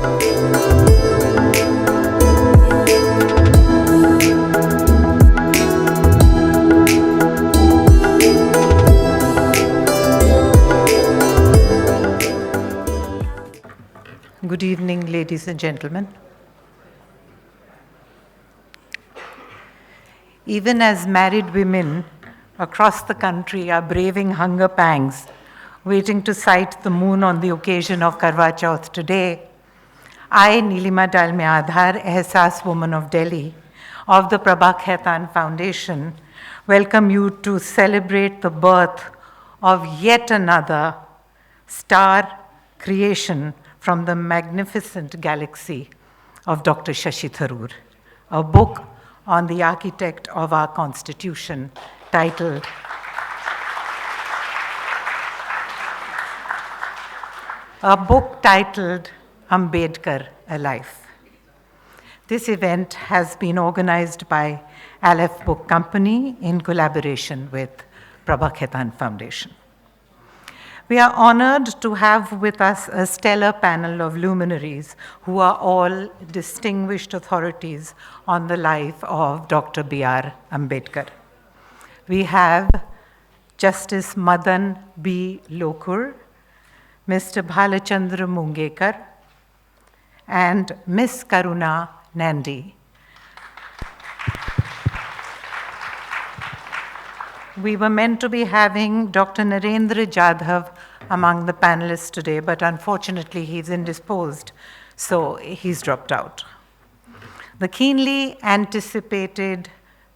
Good evening, ladies and gentlemen. Even as married women across the country are braving hunger pangs, waiting to sight the moon on the occasion of Karwa Chauth today, I, Nilima Dalme Aadhar, Ehsaas Woman of Delhi, of the Prabha Khaitan Foundation, welcome you to celebrate the birth of yet another star creation from the magnificent galaxy of Dr. Shashi Tharoor, a book on the architect of our Constitution titled Ambedkar, A Life. This event has been organized by Aleph Book Company in collaboration with Prabha Khaitan Foundation. We are honored to have with us a stellar panel of luminaries who are all distinguished authorities on the life of Dr. B.R. Ambedkar. We have Justice Madan B. Lokur, Mr. Bhalachandra Mungekar, and Ms. Karuna Nandi. We were meant to be having Dr. Narendra Jadhav among the panelists today, but unfortunately he's indisposed, so he's dropped out. The keenly anticipated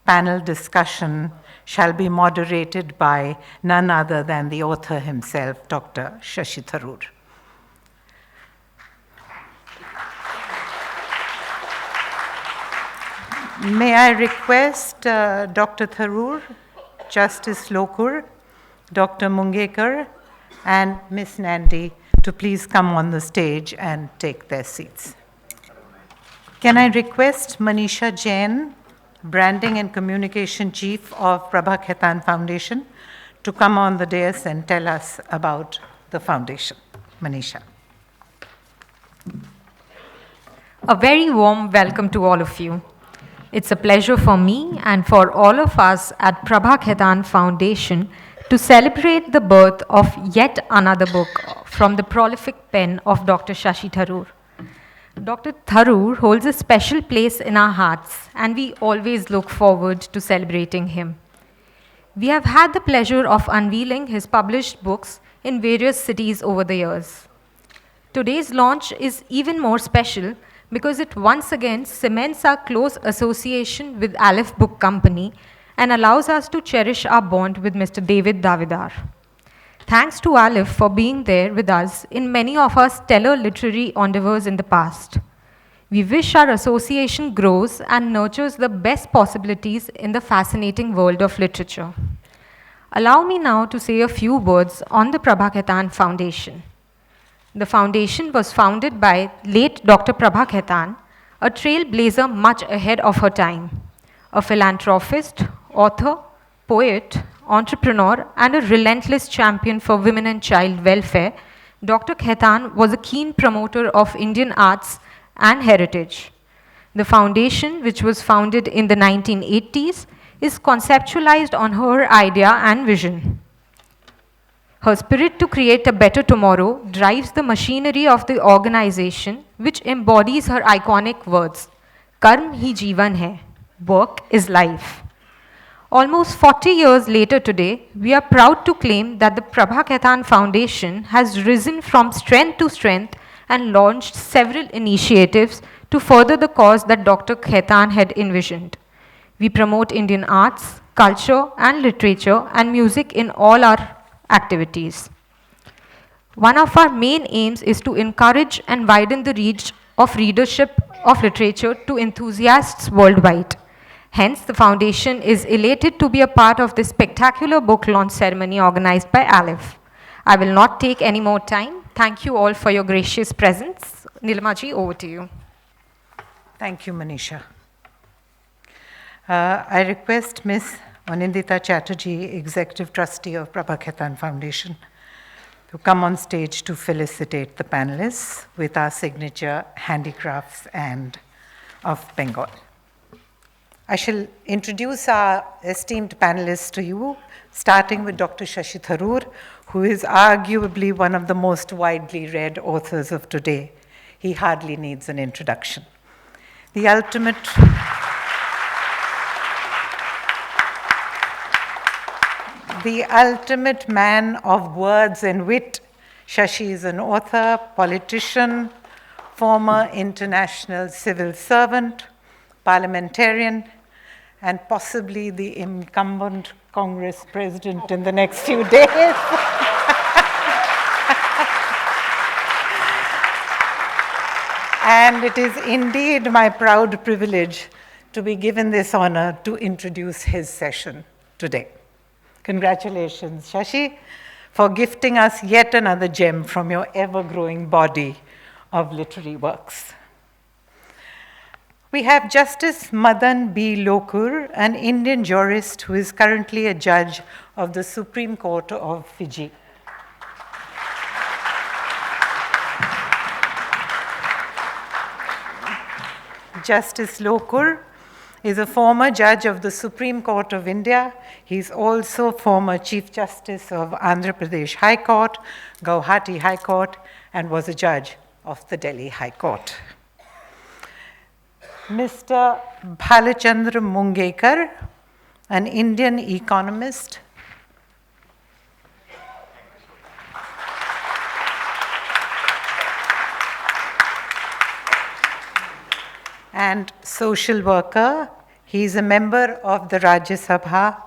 panel discussion shall be moderated by none other than the author himself, Dr. Shashi Tharoor. May I request Dr. Tharoor, Justice Lokur, Dr. Mungekar, and Ms. Nandi to please come on the stage and take their seats. Can I request Manisha Jain, Branding and Communication Chief of Prabha Khaitan Foundation, to come on the dais and tell us about the foundation. Manisha. A very warm welcome to all of you. It's a pleasure for me and for all of us at Prabha Khaitan Foundation to celebrate the birth of yet another book from the prolific pen of Dr. Shashi Tharoor. Dr. Tharoor holds a special place in our hearts, and we always look forward to celebrating him. We have had the pleasure of unveiling his published books in various cities over the years. Today's launch is even more special because it once again cements our close association with Aleph Book Company and allows us to cherish our bond with Mr. David Davidar. Thanks to Aleph for being there with us in many of our stellar literary endeavors in the past. We wish our association grows and nurtures the best possibilities in the fascinating world of literature. Allow me now to say a few words on the Prabha Khaitan Foundation. The foundation was founded by late Dr. Prabha Khaitan, a trailblazer much ahead of her time, a philanthropist, author, poet, entrepreneur, and a relentless champion for women and child welfare. Dr. Khaitan was a keen promoter of Indian arts and heritage. The foundation, which was founded in the 1980s, is conceptualized on her idea and vision. Her spirit to create a better tomorrow drives the machinery of the organization, which embodies her iconic words, Karm hi Jeevan hai, work is life. Almost 40 years later today, we are proud to claim that the Prabha Khaitan Foundation has risen from strength to strength and launched several initiatives to further the cause that Dr. Khaitan had envisioned. We promote Indian arts, culture, and literature and music in all our activities. One of our main aims is to encourage and widen the reach of readership of literature to enthusiasts worldwide. Hence, the foundation is elated to be a part of this spectacular book launch ceremony organized by Aleph. I will not take any more time. Thank you all for your gracious presence. Nilima ji, over to you. Thank you, Manisha. I request Ms. Anindita Chatterjee, Executive Trustee of Prabha Khaitan Foundation, to come on stage to felicitate the panelists with our signature handicrafts and of Bengal. I shall introduce our esteemed panelists to you, starting with Dr. Shashi Tharoor, who is arguably one of the most widely read authors of today. He hardly needs an introduction. The ultimate man of words and wit, Shashi is an author, politician, former international civil servant, parliamentarian, and possibly the incumbent Congress president in the next few days. And it is indeed my proud privilege to be given this honor to introduce his session today. Congratulations, Shashi, for gifting us yet another gem from your ever-growing body of literary works. We have Justice Madan B. Lokur, an Indian jurist who is currently a judge of the Supreme Court of Fiji. Justice Lokur is a former judge of the Supreme Court of India. He's also former Chief Justice of Andhra Pradesh High Court, Guwahati High Court, and was a judge of the Delhi High Court. Mr. Bhalachandra Mungekar, an Indian economist, and social worker. He is a member of the Rajya Sabha.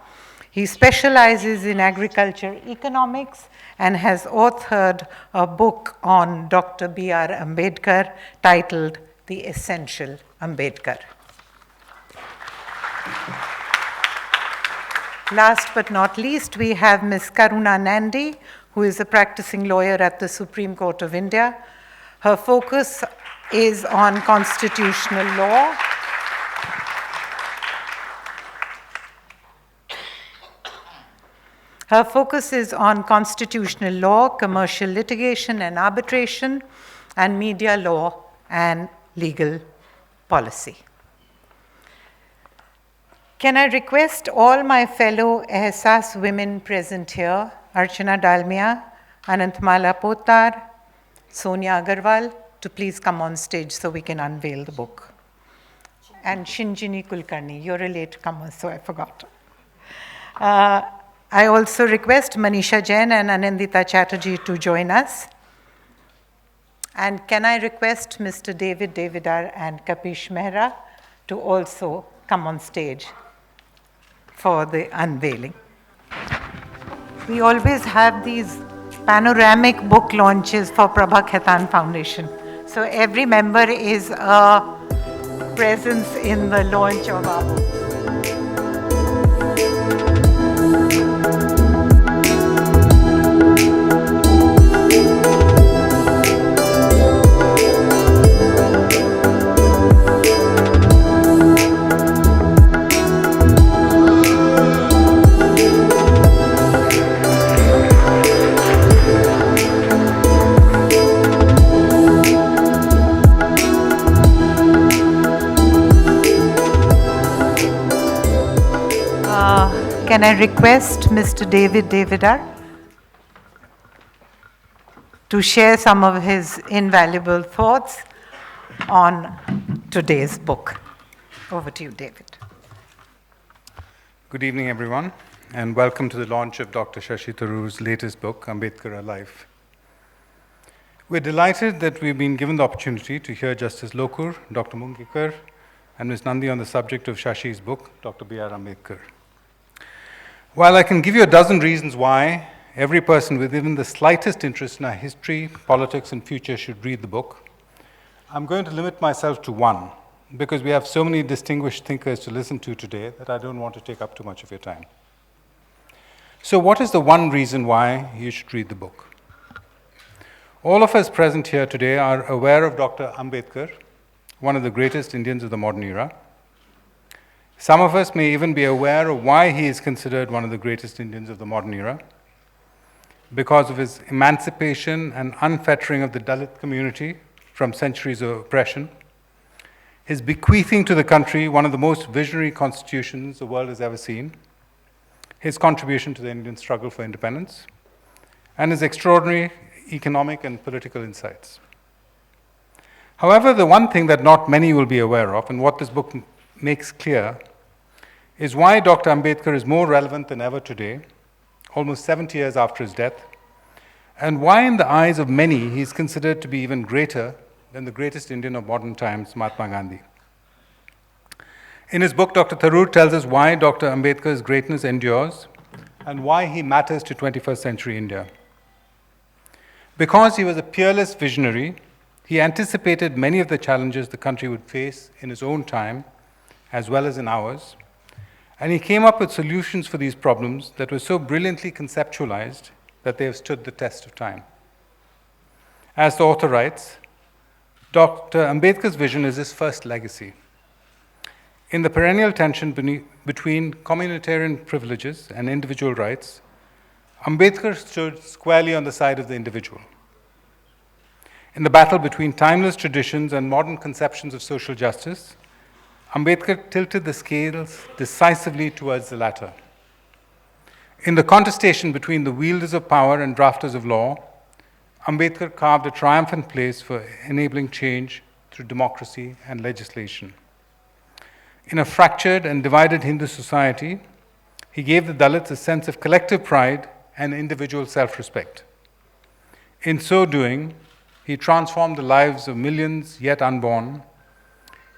He specializes in agriculture economics and has authored a book on Dr. B.R. Ambedkar titled The Essential Ambedkar. Last but not least, we have Ms. Karuna Nandi, who is a practicing lawyer at the Supreme Court of India. Her focus is on constitutional law. Her focus is on constitutional law, commercial litigation and arbitration, and media law and legal policy. Can I request all my fellow Ehsas women present here, Archana Dalmia, Anantmala Potar, Sonia Agarwal, to please come on stage so we can unveil the book. And Shinjini Kulkarni, you're a late comer, so I forgot. I also request Manisha Jain and Anandita Chatterjee to join us. And can I request Mr. David Devidar and Kapish Mehra to also come on stage for the unveiling. We always have these panoramic book launches for Prabha Khaitan Foundation. So every member is a presence in the launch of our book. Can I request Mr. David Devidar to share some of his invaluable thoughts on today's book? Over to you, David. Good evening, everyone, and welcome to the launch of Dr. Shashi Tharoor's latest book, Ambedkar Alive. We're delighted that we've been given the opportunity to hear Justice Lokur, Dr. Mungekar, and Ms. Nandi on the subject of Shashi's book, Dr. B.R. Ambedkar. While I can give you a dozen reasons why every person with even the slightest interest in our history, politics, and future should read the book, I'm going to limit myself to one, because we have so many distinguished thinkers to listen to today that I don't want to take up too much of your time. So what is the one reason why you should read the book? All of us present here today are aware of Dr. Ambedkar, one of the greatest Indians of the modern era. Some of us may even be aware of why he is considered one of the greatest Indians of the modern era. because of his emancipation and unfettering of the Dalit community from centuries of oppression, his bequeathing to the country one of the most visionary constitutions the world has ever seen, his contribution to the Indian struggle for independence, and his extraordinary economic and political insights. However, the one thing that not many will be aware of, and what this book makes clear, is why Dr. Ambedkar is more relevant than ever today, almost 70 years after his death, and why in the eyes of many he is considered to be even greater than the greatest Indian of modern times, Mahatma Gandhi. In his book, Dr. Tharoor tells us why Dr. Ambedkar's greatness endures and why he matters to 21st century India. Because he was a peerless visionary, he anticipated many of the challenges the country would face in his own time, as well as in ours, and he came up with solutions for these problems that were so brilliantly conceptualized that they have stood the test of time. As the author writes, Dr. Ambedkar's vision is his first legacy. In the perennial tension between communitarian privileges and individual rights, Ambedkar stood squarely on the side of the individual. In the battle between timeless traditions and modern conceptions of social justice, Ambedkar tilted the scales decisively towards the latter. In the contestation between the wielders of power and drafters of law, Ambedkar carved a triumphant place for enabling change through democracy and legislation. In a fractured and divided Hindu society, he gave the Dalits a sense of collective pride and individual self-respect. In so doing, he transformed the lives of millions yet unborn,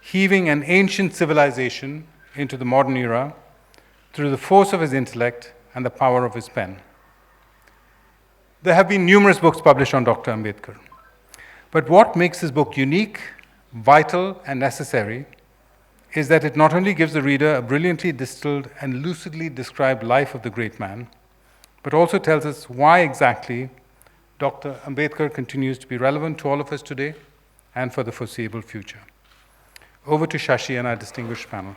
heaving an ancient civilization into the modern era through the force of his intellect and the power of his pen. There have been numerous books published on Dr. Ambedkar. But what makes this book unique, vital, and necessary is that it not only gives the reader a brilliantly distilled and lucidly described life of the great man, but also tells us why exactly Dr. Ambedkar continues to be relevant to all of us today and for the foreseeable future. Over to Shashi and our distinguished panel.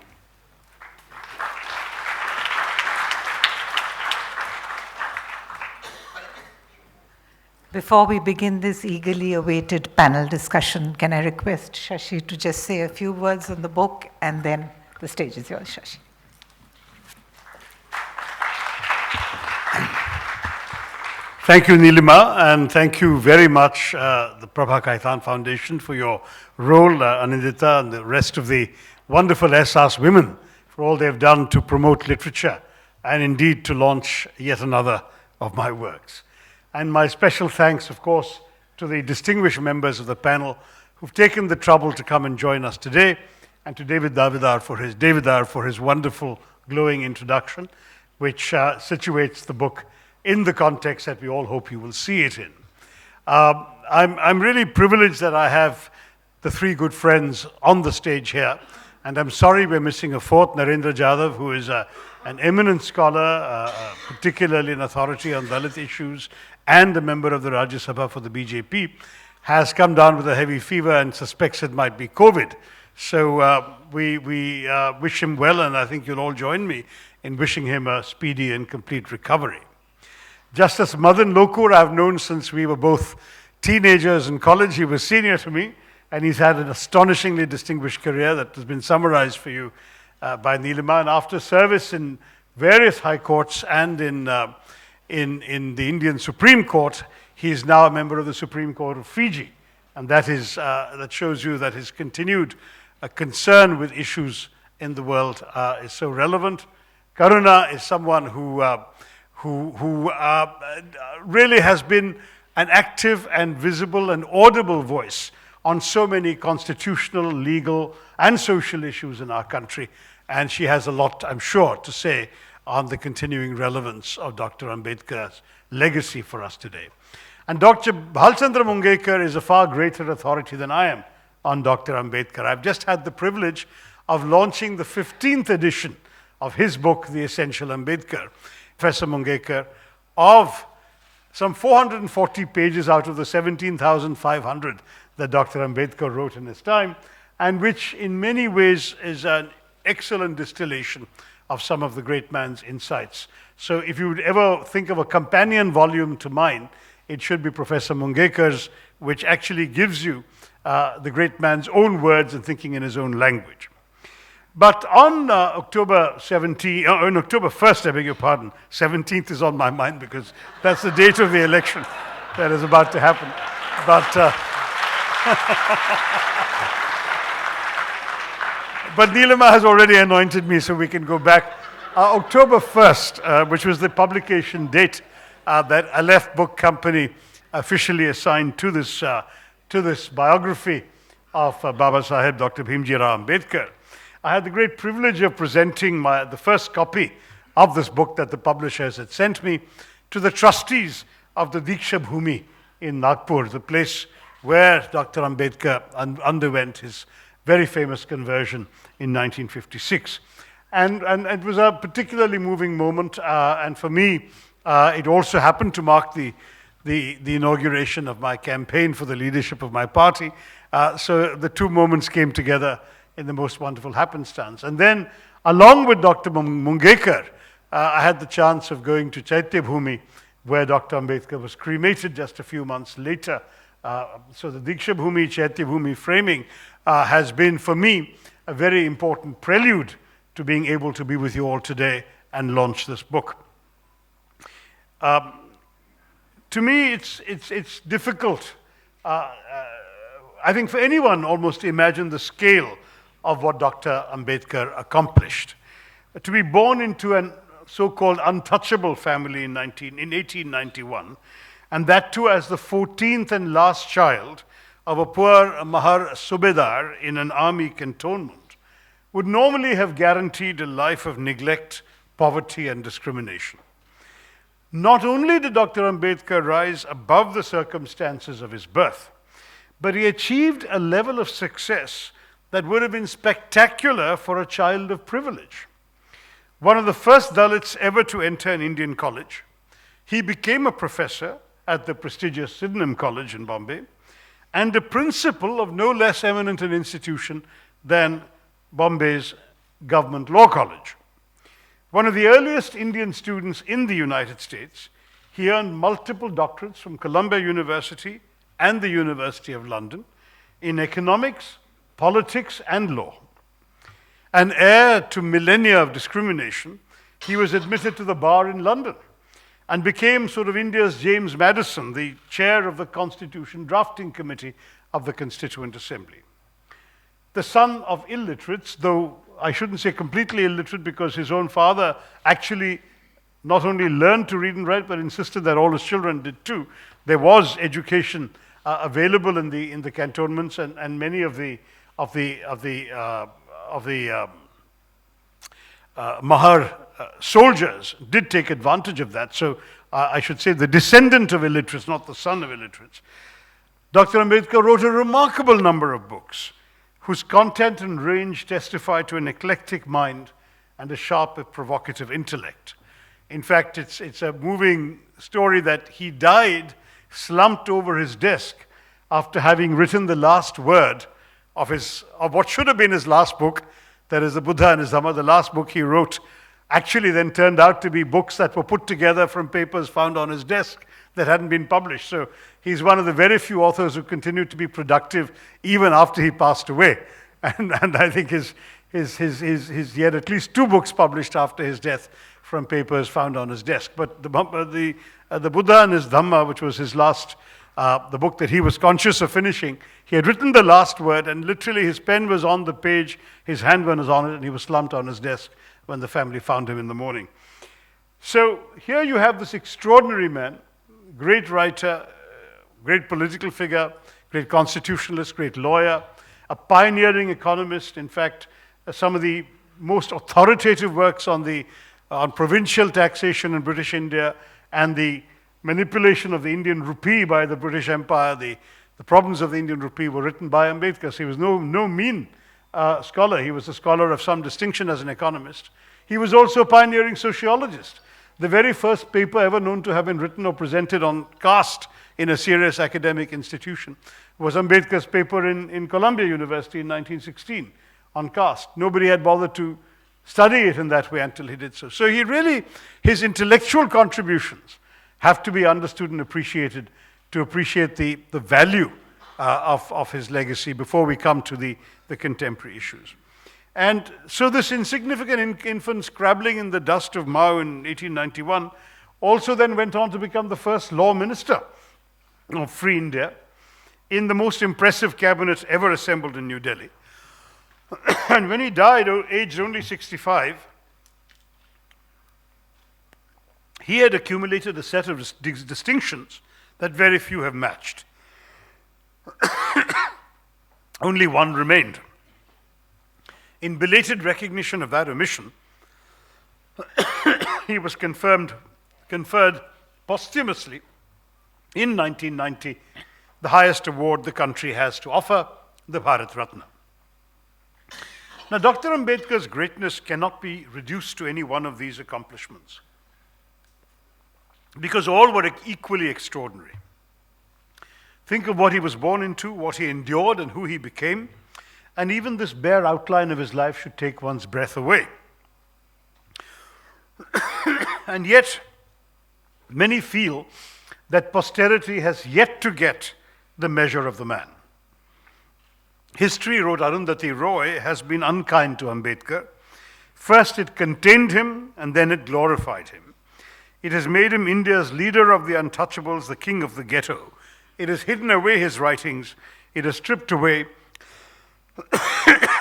Before we begin this eagerly awaited panel discussion, can I request Shashi to just say a few words on the book, and then the stage is yours, Shashi. Thank you, Nilima, and thank you very much, the Prabha Kaitan Foundation, for your role, Anindita, and the rest of the wonderful SAS women for all they've done to promote literature and indeed to launch yet another of my works. And my special thanks, of course, to the distinguished members of the panel who've taken the trouble to come and join us today, and to David Davidar for his wonderful, glowing introduction, which situates the book in the context that we all hope you will see it in. I'm really privileged that I have the three good friends on the stage here, and I'm sorry we're missing a fourth, Narendra Jadhav, who is an eminent scholar, particularly an authority on Dalit issues, and a member of the Rajya Sabha for the BJP, has come down with a heavy fever and suspects it might be COVID. So we wish him well, and I think you'll all join me in wishing him a speedy and complete recovery. Justice Madan Lokur I've known since we were both teenagers in college. He was senior to me, and he's had an astonishingly distinguished career that has been summarized for you by Nilima. And after service in various high courts and in the Indian Supreme Court, he is now a member of the Supreme Court of Fiji. And that shows you that his continued concern with issues in the world is so relevant. Karuna is someone who really has been an active and visible and audible voice on so many constitutional, legal, and social issues in our country. And she has a lot, I'm sure, to say on the continuing relevance of Dr. Ambedkar's legacy for us today. And Dr. Bhalchandra Mungekar is a far greater authority than I am on Dr. Ambedkar. I've just had the privilege of launching the 15th edition of his book, The Essential Ambedkar. Professor Mungekar, of some 440 pages out of the 17,500 that Dr. Ambedkar wrote in his time, and which in many ways is an excellent distillation of some of the great man's insights. So if you would ever think of a companion volume to mine, it should be Professor Mungekar's, which actually gives you the great man's own words and thinking in his own language. But on October 1st, I beg your pardon, 17th is on my mind because that's the date of the election that is about to happen. But Neelima has already anointed me, so we can go back. October 1st, which was the publication date that Aleph Book Company officially assigned to this biography of Baba Saheb Dr. Bhimji Rao Ambedkar. I had the great privilege of presenting the first copy of this book that the publishers had sent me to the trustees of the Diksha Bhumi in Nagpur, the place where Dr. Ambedkar underwent his very famous conversion in 1956. And it was a particularly moving moment, and for me, it also happened to mark the inauguration of my campaign for the leadership of my party. So the two moments came together in the most wonderful happenstance. And then, along with Dr. Mungekar, I had the chance of going to Chaitya Bhumi, where Dr. Ambedkar was cremated just a few months later. So the Diksha Bhumi, Chaitya Bhumi framing has been, for me, a very important prelude to being able to be with you all today and launch this book. To me, it's difficult, I think, for anyone almost to imagine the scale of what Dr. Ambedkar accomplished. To be born into a so-called untouchable family in 1891, and that too as the 14th and last child of a poor Mahar Subedar in an army cantonment, would normally have guaranteed a life of neglect, poverty, and discrimination. Not only did Dr. Ambedkar rise above the circumstances of his birth, but he achieved a level of success that would have been spectacular for a child of privilege. One of the first Dalits ever to enter an Indian college, he became a professor at the prestigious Sydenham College in Bombay, and a principal of no less eminent an institution than Bombay's Government Law College. One of the earliest Indian students in the United States, he earned multiple doctorates from Columbia University and the University of London in economics, politics, and law. An heir to millennia of discrimination, he was admitted to the bar in London and became sort of India's James Madison, the chair of the Constitution Drafting Committee of the Constituent Assembly. The son of illiterates, though I shouldn't say completely illiterate because his own father actually not only learned to read and write, but insisted that all his children did too. There was education available in the cantonments, and many of the Mahar soldiers did take advantage of that. So I should say the descendant of illiterates, not the son of illiterates. Dr. Ambedkar wrote a remarkable number of books whose content and range testify to an eclectic mind and a sharp, provocative intellect. In fact, it's a moving story that he died slumped over his desk after having written the last word of what should have been his last book, that is the Buddha and his Dhamma. The last book he wrote actually then turned out to be books that were put together from papers found on his desk that hadn't been published. So he's one of the very few authors who continued to be productive even after he passed away. And I think he had at least 2 books published after his death from papers found on his desk. But the Buddha and his Dhamma, which was his last, the book that he was conscious of finishing, he had written the last word, and literally his pen was on the page, his hand was on it, and he was slumped on his desk when the family found him in the morning. So here you have this extraordinary man, great writer, great political figure, great constitutionalist, great lawyer, a pioneering economist. In fact, some of the most authoritative works on provincial taxation in British India and the manipulation of the Indian rupee by the British Empire, the problems of the Indian rupee were written by Ambedkar. So he was no mean scholar. He was a scholar of some distinction as an economist. He was also a pioneering sociologist. The very first paper ever known to have been written or presented on caste in a serious academic institution was Ambedkar's paper in Columbia University in 1916 on caste. Nobody had bothered to study it in that way until he did so. So his intellectual contributions have to be understood and appreciated to appreciate the value of his legacy before we come to the contemporary issues. And so this insignificant infant scrabbling in the dust of Mao in 1891 also then went on to become the first law minister of Free India in the most impressive cabinet ever assembled in New Delhi. And when he died, aged only 65, he had accumulated a set of distinctions that very few have matched. Only one remained. In belated recognition of that omission, he was conferred posthumously in 1990 the highest award the country has to offer, the Bharat Ratna. Now, Dr. Ambedkar's greatness cannot be reduced to any one of these accomplishments, because all were equally extraordinary. Think of what he was born into, what he endured, and who he became, and even this bare outline of his life should take one's breath away. And yet, many feel that posterity has yet to get the measure of the man. History, wrote Arundhati Roy, has been unkind to Ambedkar. First it contained him, and then it glorified him. It has made him India's leader of the untouchables, the king of the ghetto. It has hidden away his writings. It has stripped away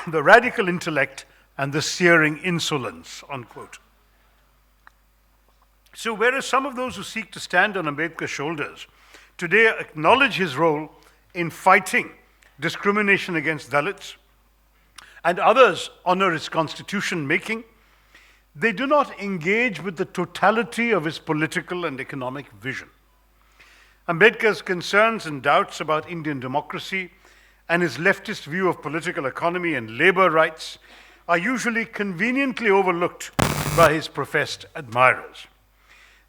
the radical intellect and the searing insolence, unquote. So whereas some of those who seek to stand on Ambedkar's shoulders today acknowledge his role in fighting discrimination against Dalits, and others honor his constitution making, they do not engage with the totality of his political and economic vision. Ambedkar's concerns and doubts about Indian democracy and his leftist view of political economy and labor rights are usually conveniently overlooked by his professed admirers.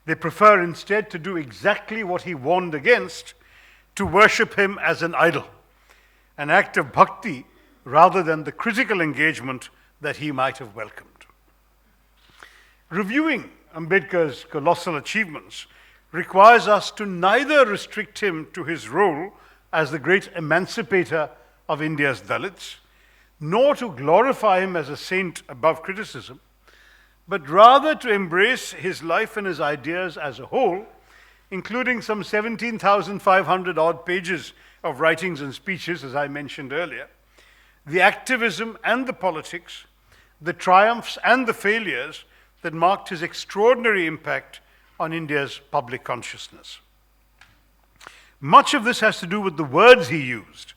They prefer instead to do exactly what he warned against, to worship him as an idol, an act of bhakti rather than the critical engagement that he might have welcomed. Reviewing Ambedkar's colossal achievements requires us to neither restrict him to his role as the great emancipator of India's Dalits, nor to glorify him as a saint above criticism, but rather to embrace his life and his ideas as a whole, including some 17,500 odd pages of writings and speeches, as I mentioned earlier, the activism and the politics, the triumphs and the failures that marked his extraordinary impact on India's public consciousness. Much of this has to do with the words he used,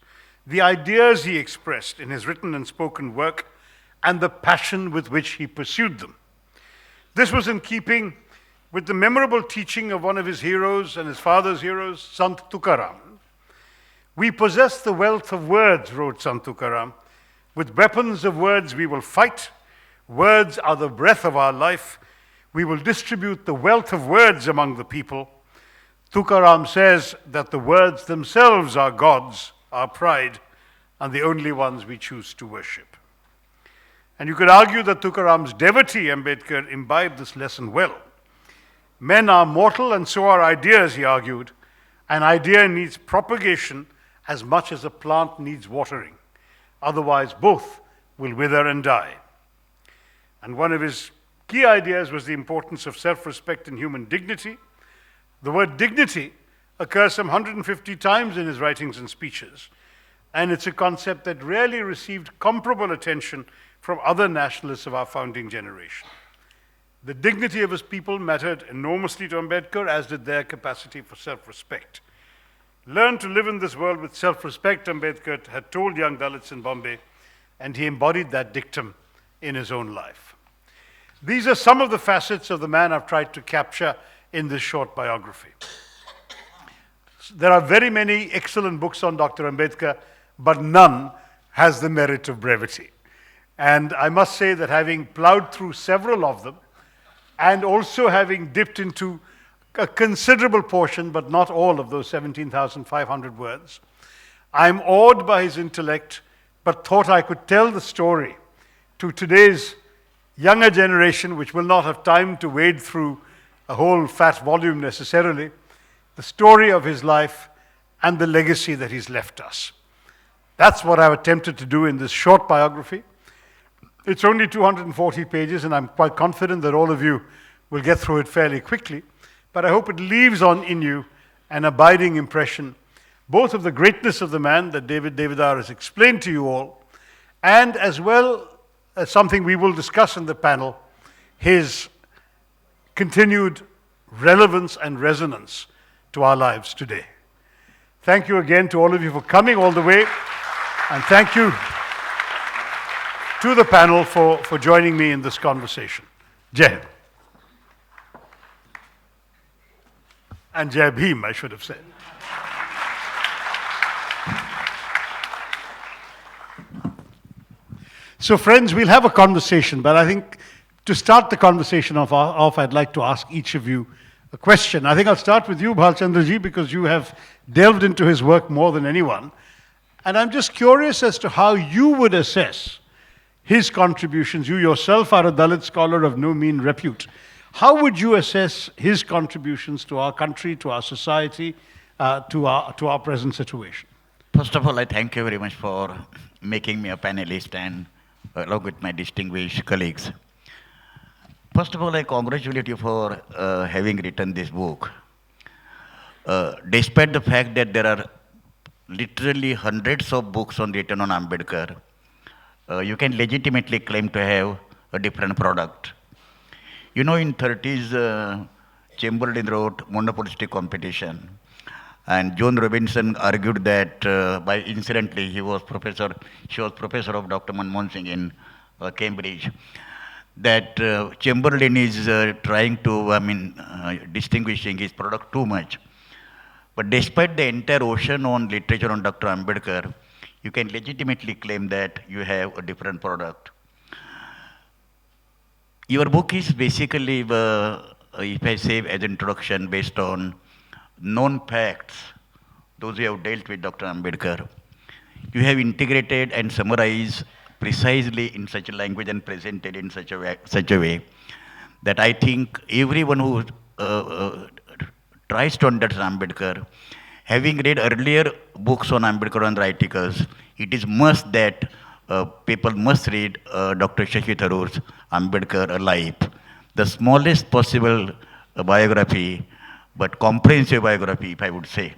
the ideas he expressed in his written and spoken work, and the passion with which he pursued them. This was in keeping with the memorable teaching of one of his heroes and his father's heroes, Sant Tukaram. We possess the wealth of words, wrote Sant Tukaram. With weapons of words we will fight. Words are the breath of our life. We will distribute the wealth of words among the people. Tukaram says that the words themselves are gods, our pride, and the only ones we choose to worship. And you could argue that Tukaram's devotee, Ambedkar, imbibed this lesson well. Men are mortal and so are ideas, he argued. An idea needs propagation as much as a plant needs watering. Otherwise, both will wither and die. And one of his key ideas was the importance of self-respect and human dignity. The word dignity occurs some 150 times in his writings and speeches, and it's a concept that rarely received comparable attention from other nationalists of our founding generation. The dignity of his people mattered enormously to Ambedkar, as did their capacity for self-respect. Learn to live in this world with self-respect, Ambedkar had told young Dalits in Bombay, and he embodied that dictum in his own life. These are some of the facets of the man I've tried to capture in this short biography. There are very many excellent books on Dr. Ambedkar, but none has the merit of brevity. And I must say that having plowed through several of them, and also having dipped into a considerable portion, but not all of those 17,500 words, I'm awed by his intellect, but thought I could tell the story to today's younger generation, which will not have time to wade through a whole fat volume necessarily, the story of his life and the legacy that he's left us. That's what I've attempted to do in this short biography. It's only 240 pages, and I'm quite confident that all of you will get through it fairly quickly. But I hope it leaves on in you an abiding impression, both of the greatness of the man that David Devidar has explained to you all, and as well as something we will discuss in the panel, his continued relevance and resonance to our lives today. Thank you again to all of you for coming all the way, and thank you to the panel for joining me in this conversation. Jai Hind. And Jai Bhim, I should have said. So friends, we'll have a conversation, but I think to start the conversation off, I'd like to ask each of you a question. I think I'll start with you, Bhalchandraji, because you have delved into his work more than anyone. And I'm just curious as to how you would assess his contributions. You yourself are a Dalit scholar of no mean repute. How would you assess his contributions to our country, to our society, to our present situation? First of all, I thank you very much for making me a panelist and along with my distinguished colleagues. First of all, I congratulate you for having written this book. Despite the fact that there are literally hundreds of books written on Ambedkar, you can legitimately claim to have a different product. You know, in 30s, Chamberlain wrote Monopolistic Competition, and Joan Robinson argued that incidentally, she was professor of Dr. Manmohan Singh in Cambridge, that Chamberlain is trying to, distinguishing his product too much. But despite the entire ocean on literature on Dr. Ambedkar, you can legitimately claim that you have a different product. Your book is basically, if I say as introduction, based on known facts, those who have dealt with Dr. Ambedkar. You have integrated and summarized precisely in such a language and presented in such a way that I think everyone who tries to understand Ambedkar, having read earlier books on Ambedkar and articles, it is must that people must read Dr. Shashi Tharoor's Ambedkar Alive, the smallest possible biography, but comprehensive biography, if I would say.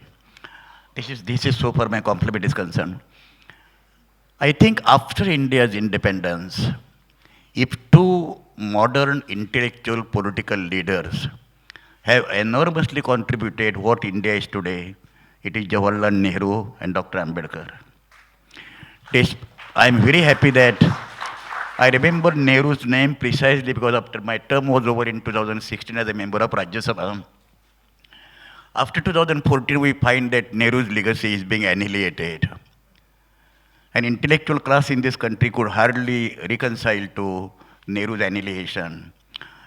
This is so far my compliment is concerned. I think after India's independence, if two modern intellectual political leaders have enormously contributed what India is today, it is Jawaharlal Nehru and Dr. Ambedkar. I am very happy that I remember Nehru's name precisely because after my term was over in 2016 as a member of Rajya Sabha, after 2014 we find that Nehru's legacy is being annihilated. An intellectual class in this country could hardly reconcile to Nehru's annihilation.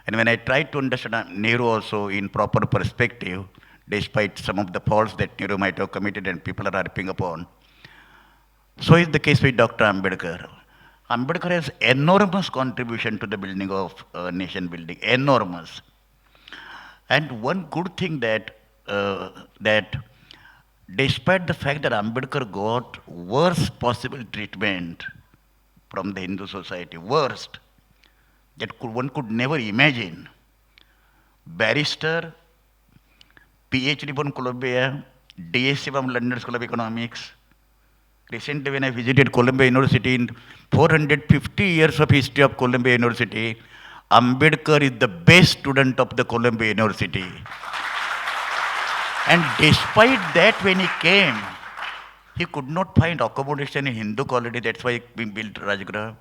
And when I tried to understand Nehru also in proper perspective, despite some of the faults that Nehru might have committed and people are harping upon, so is the case with Dr. Ambedkar. Ambedkar has enormous contribution to the building of nation building, enormous. And one good thing that despite the fact that Ambedkar got worst possible treatment from the Hindu society, worst, that one could never imagine. Barrister, PhD from Columbia, DSc from London School of Economics. Recently when I visited Columbia University, in 450 years of history of Columbia University, Ambedkar is the best student of the Columbia University. And despite that, when he came, he could not find accommodation in Hindu colony. That's why we built Rajgriha.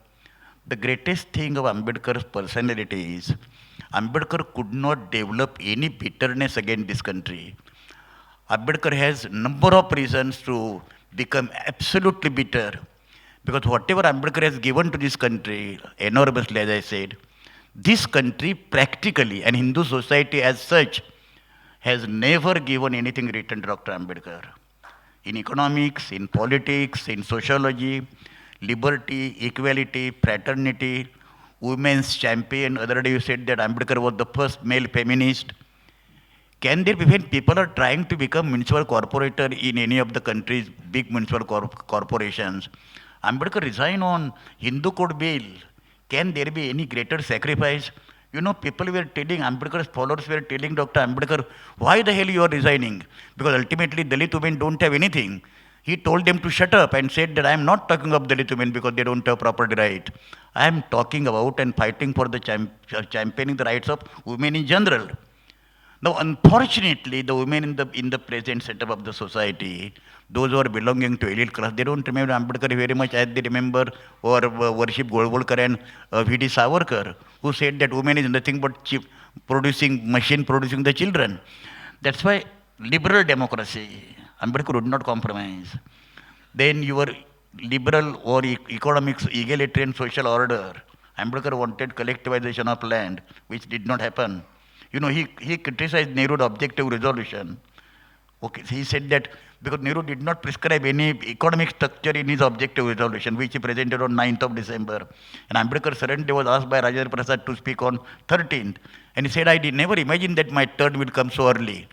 The greatest thing of Ambedkar's personality is Ambedkar could not develop any bitterness against this country. Ambedkar has number of reasons to become absolutely bitter, because whatever Ambedkar has given to this country, enormously, as I said, this country practically, and Hindu society as such, has never given anything written to Dr. Ambedkar. In economics, in politics, in sociology, liberty, equality, fraternity, women's champion. Other day you said that Ambedkar was the first male feminist. Can there be, when people are trying to become municipal corporator in any of the country's big municipal corporations, Ambedkar resign on Hindu code bill? Can there be any greater sacrifice? You know, people were telling, Ambedkar's followers were telling Dr. Ambedkar, why the hell you are resigning? Because ultimately Dalit women don't have anything. He told them to shut up and said that I am not talking of Dalit women because they don't have property right. I am talking about and fighting for the championing the rights of women in general. Now, unfortunately, the women in the present setup of the society, those who are belonging to elite class, they don't remember Ambedkar very much as they remember or worship Golwalkar and V.D. Savarkar, who said that women is nothing but machine producing the children. That's why liberal democracy, Ambedkar would not compromise. Then your liberal or economics, egalitarian social order, Ambedkar wanted collectivization of land, which did not happen. You know, he criticized Nehru's objective resolution. Okay, he said that because Nehru did not prescribe any economic structure in his objective resolution, which he presented on 9th of December. And Ambedkar suddenly was asked by Rajendra Prasad to speak on 13th. And he said, I did never imagine that my turn will come so early.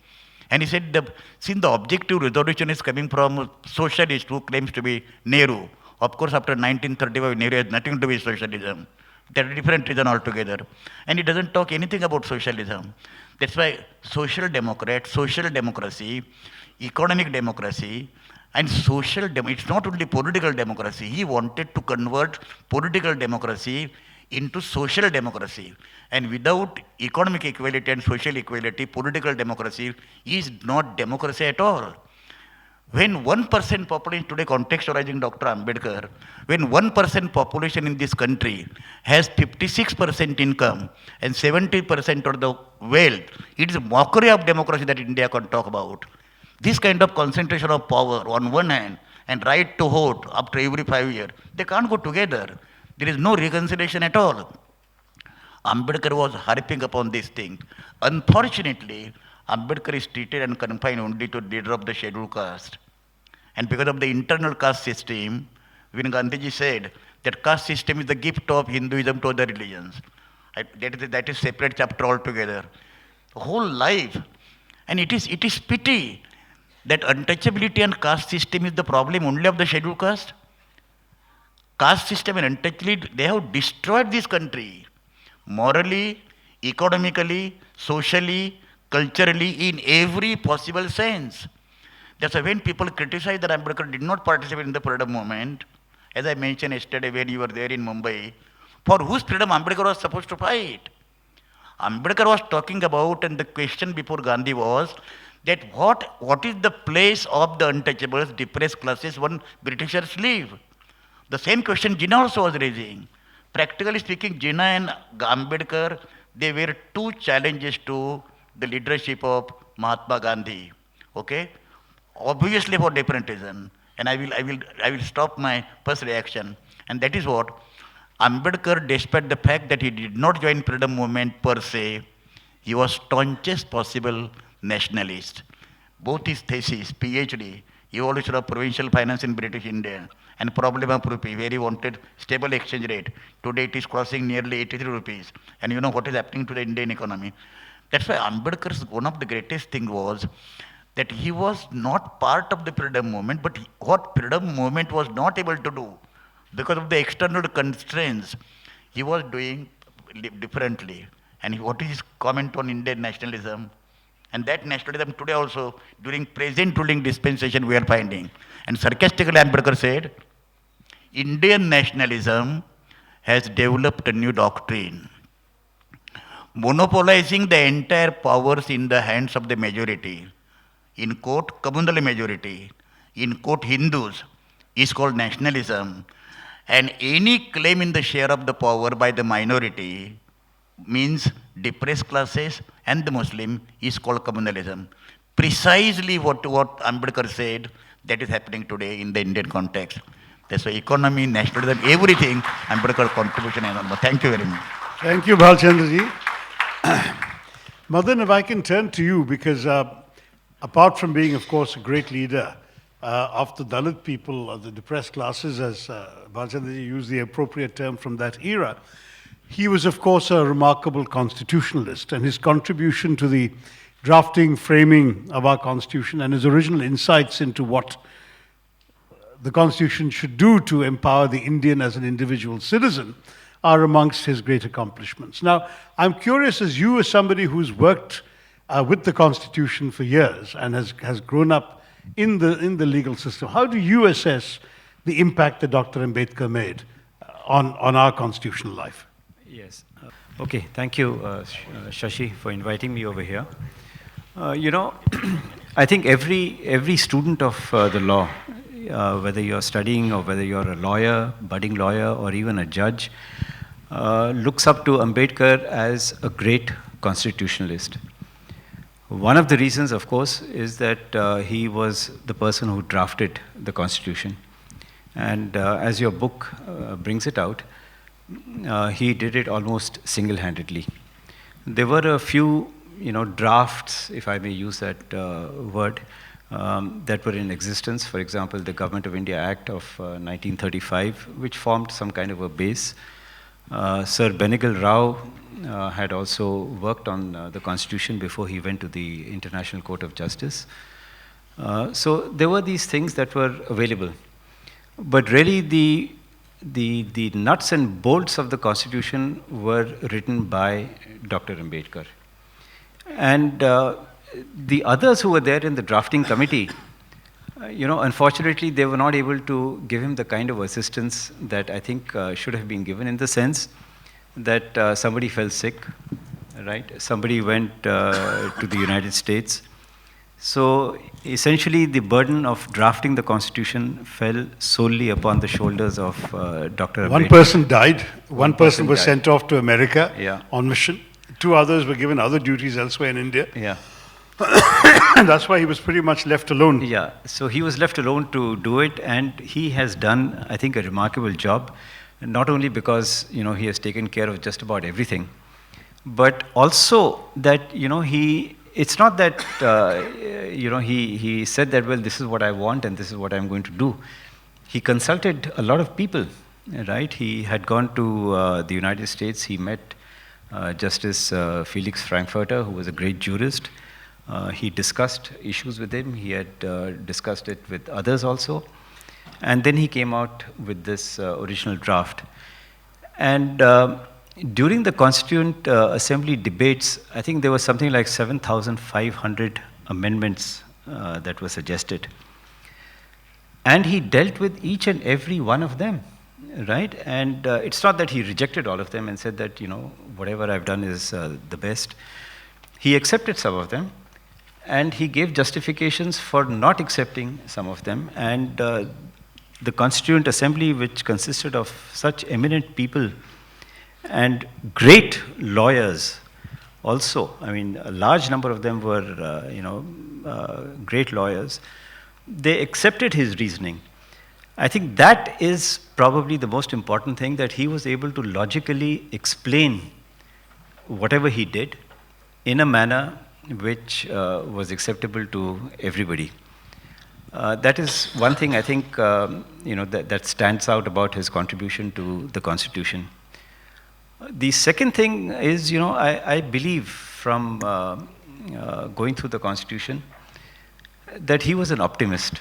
And he said, since the objective resolution is coming from a socialist who claims to be Nehru, of course, after 1935, Nehru has nothing to do with socialism. That's a different reason altogether. And he doesn't talk anything about socialism. That's why social democracy, economic democracy, and it's not only political democracy. He wanted to convert political democracy into social democracy. And without economic equality and social equality, political democracy is not democracy at all. When 1% population, today contextualizing Dr. Ambedkar, when 1% population in this country has 56% income and 70% of the wealth, it is a mockery of democracy that India can talk about. This kind of concentration of power on one hand and right to vote after every 5 years, they can't go together. There is no reconciliation at all. Ambedkar was harping upon this thing. Unfortunately, Ambedkar is treated and confined only to leader of the scheduled caste. And because of the internal caste system, when Gandhiji said that caste system is the gift of Hinduism to other religions, that is separate chapter altogether. The whole life. And it is pity that untouchability and caste system is the problem only of the scheduled caste. Caste system and untouchability, they have destroyed this country. Morally, economically, socially, culturally, in every possible sense. That's why when people criticize that Ambedkar did not participate in the freedom movement, as I mentioned yesterday when you were there in Mumbai, for whose freedom Ambedkar was supposed to fight? Ambedkar was talking about, and the question before Gandhi was, that what is the place of the untouchables, depressed classes when Britishers leave? The same question Jinnah also was raising. Practically speaking, Jinnah and Ambedkar, they were two challenges to the leadership of Mahatma Gandhi. Okay? Obviously for different reason. And I will stop my first reaction. And that is what Ambedkar, despite the fact that he did not join freedom movement per se, he was staunchest possible nationalist. Both his thesis, PhD, evolution of provincial finance in British India, and problem of rupee, where he wanted stable exchange rate. Today it is crossing nearly 83 rupees. And you know what is happening to the Indian economy. That's why Ambedkar's one of the greatest thing was that he was not part of the freedom movement, but what freedom movement was not able to do because of the external constraints, he was doing differently. And what is his comment on Indian nationalism? And that nationalism today also, during present ruling dispensation, we are finding. And sarcastically, Ambedkar said, Indian nationalism has developed a new doctrine, monopolizing the entire powers in the hands of the majority. In quote, communal majority, in quote, Hindus, is called nationalism. And any claim in the share of the power by the minority means depressed classes and the Muslim is called communalism. Precisely what Ambedkar said, that is happening today in the Indian context. That's why economy, nationalism, everything, Ambedkar contribution is enormous. Thank you very much. Thank you, Bhalchandraji. Madan, if I can turn to you, because apart from being, of course, a great leader of the Dalit people, of the depressed classes, as Bhalchandraji used the appropriate term from that era, he was, of course, a remarkable constitutionalist, and his contribution to the drafting, framing of our Constitution and his original insights into what the Constitution should do to empower the Indian as an individual citizen are amongst his great accomplishments. Now, I'm curious, as you, as somebody who's worked with the Constitution for years and has grown up in the legal system, how do you assess the impact that Dr. Ambedkar made on our constitutional life? Yes. Okay, thank you, Shashi, for inviting me over here. I think every student of the law, whether you're studying or whether you're a lawyer, budding lawyer, or even a judge, looks up to Ambedkar as a great constitutionalist. One of the reasons, of course, is that he was the person who drafted the Constitution. And as your book brings it out, he did it almost single-handedly. There were a few, drafts, if I may use that word, that were in existence. For example, the Government of India Act of 1935, which formed some kind of a base. Sir Benegal Rao had also worked on the Constitution before he went to the International Court of Justice. So there were these things that were available. But really the nuts and bolts of the Constitution were written by Dr. Ambedkar. And the others who were there in the drafting committee, unfortunately, they were not able to give him the kind of assistance that I think should have been given, in the sense that somebody fell sick, right? Somebody went to the United States. So essentially, the burden of drafting the Constitution fell solely upon the shoulders of Dr. Ambedkar. One person died. One person was sent off to America on mission. 2 others were given other duties elsewhere in India. Yeah. And that's why he was pretty much left alone. Yeah, so he was left alone to do it, and he has done, I think, a remarkable job, not only because, he has taken care of just about everything, but also that, it's not that, he said that, well, this is what I want and this is what I'm going to do. He consulted a lot of people, right? He had gone to the United States. He met Justice Felix Frankfurter, who was a great jurist. He discussed issues with him. He had discussed it with others also. And then he came out with this original draft. And during the Constituent Assembly debates, I think there was something like 7,500 amendments that were suggested. And he dealt with each and every one of them, right? And it's not that he rejected all of them and said that, whatever I've done is the best. He accepted some of them, and he gave justifications for not accepting some of them. And the Constituent Assembly, which consisted of such eminent people and great lawyers also, I mean, a large number of them were, great lawyers, they accepted his reasoning. I think that is probably the most important thing, that he was able to logically explain whatever he did in a manner which was acceptable to everybody. That is one thing I think that stands out about his contribution to the Constitution. The second thing is, I believe from going through the Constitution that he was an optimist,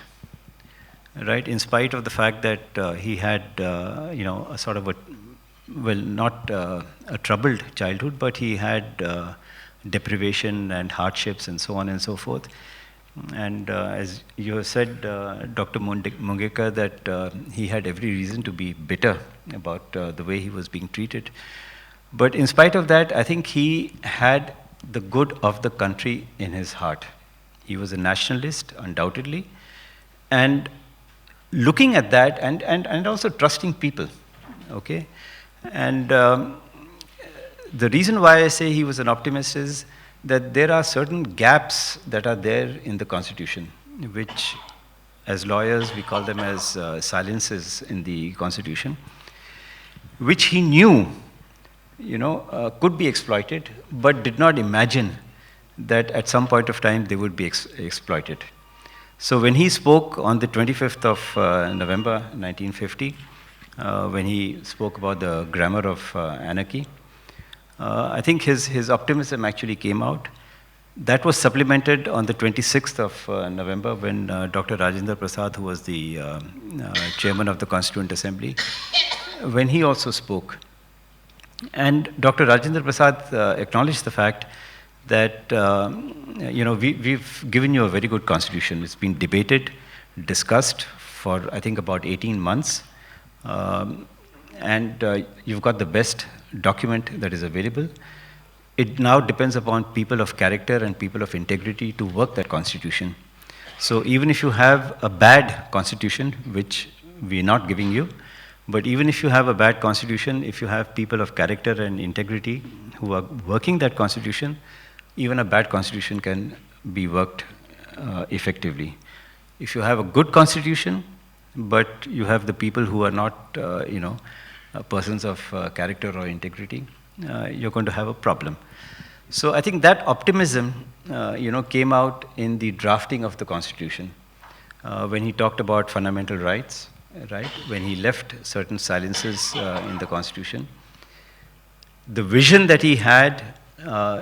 right? In spite of the fact that he had, a sort of not a troubled childhood, but he had deprivation and hardships and so on and so forth. And as you have said, Dr. Mungekar, that he had every reason to be bitter about the way he was being treated. But in spite of that, I think he had the good of the country in his heart. He was a nationalist, undoubtedly. And looking at that, and also trusting people, okay? And the reason why I say he was an optimist is that there are certain gaps that are there in the Constitution, which as lawyers we call them as silences in the Constitution, which he knew, could be exploited, but did not imagine that at some point of time they would be exploited. So when he spoke on the 25th of November 1950, when he spoke about the grammar of anarchy, I think his optimism actually came out. That was supplemented on the 26th of November when Dr. Rajendra Prasad, who was the chairman of the Constituent Assembly, when he also spoke. And Dr. Rajendra Prasad acknowledged the fact that, we've given you a very good constitution. It's been debated, discussed for, I think, about 18 months. And you've got the best document that is available. It now depends upon people of character and people of integrity to work that constitution. So even if you have a bad constitution, which we're not giving you, but even if you have a bad constitution, if you have people of character and integrity who are working that constitution, even a bad constitution can be worked effectively. If you have a good constitution, but you have the people who are not, persons of character or integrity, you're going to have a problem. So I think that optimism, came out in the drafting of the Constitution. When he talked about fundamental rights, right? When he left certain silences in the Constitution. The vision that he had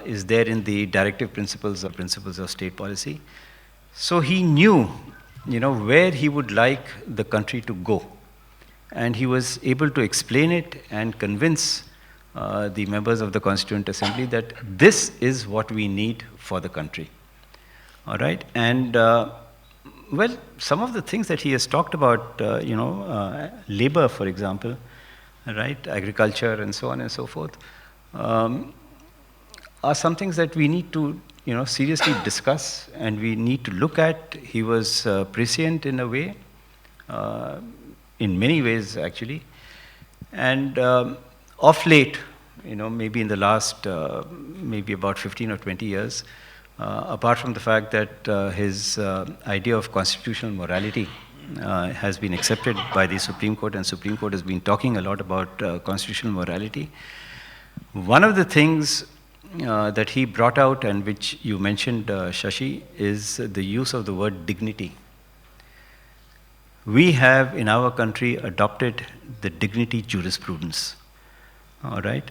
is there in the directive principles of state policy. So he knew, where he would like the country to go. And he was able to explain it and convince the members of the Constituent Assembly that this is what we need for the country. All right? And, some of the things that he has talked about, labor, for example, right? Agriculture and so on and so forth, are some things that we need to, seriously discuss and we need to look at. He was prescient in a way, in many ways actually. And of late, maybe in the last, maybe about 15 or 20 years, apart from the fact that his idea of constitutional morality has been accepted by the Supreme Court, and Supreme Court has been talking a lot about constitutional morality. One of the things that he brought out, and which you mentioned, Shashi, is the use of the word dignity. We have in our country adopted the dignity jurisprudence, all right,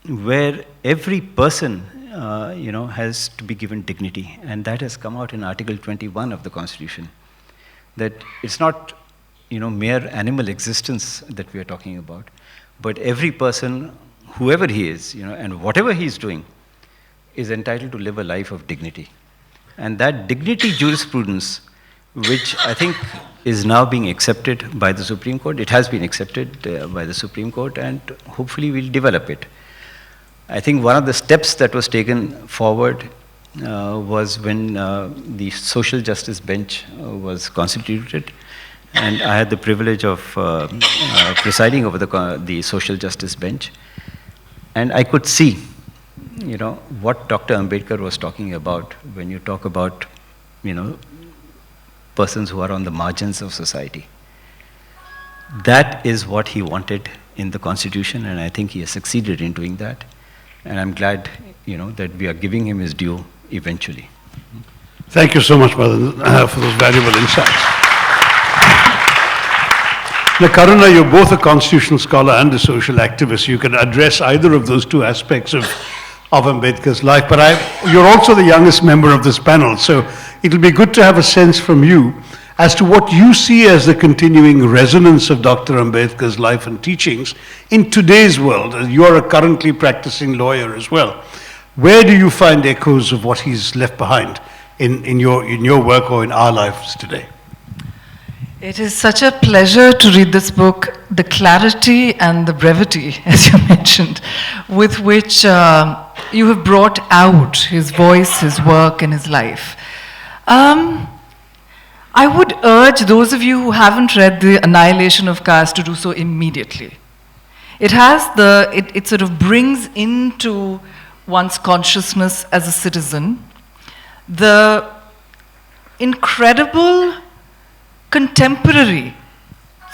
where every person, has to be given dignity, and that has come out in Article 21 of the Constitution. That it's not, mere animal existence that we are talking about, but every person, whoever he is, and whatever he's doing, is entitled to live a life of dignity. And that dignity jurisprudence, which I think is now being accepted by the Supreme Court, it has been accepted by the Supreme Court, and hopefully we'll develop it. I think one of the steps that was taken forward was when the social justice bench was constituted, and I had the privilege of presiding over the social justice bench, and I could see, what Dr. Ambedkar was talking about when you talk about, persons who are on the margins of society. That is what he wanted in the Constitution, and I think he has succeeded in doing that. And I'm glad, that we are giving him his due eventually. Thank you so much, Madan, for those valuable insights. Now, Karuna, you're both a constitutional scholar and a social activist. You can address either of those two aspects of Ambedkar's life, but you're also the youngest member of this panel, so it'll be good to have a sense from you as to what you see as the continuing resonance of Dr. Ambedkar's life and teachings in today's world. You're a currently practicing lawyer as well. Where do you find echoes of what he's left behind in your work or in our lives today? It is such a pleasure to read this book, the clarity and the brevity, as you mentioned, with which you have brought out his voice, his work, and his life. I would urge those of you who haven't read The Annihilation of Caste to do so immediately. It sort of brings into one's consciousness as a citizen the incredible contemporary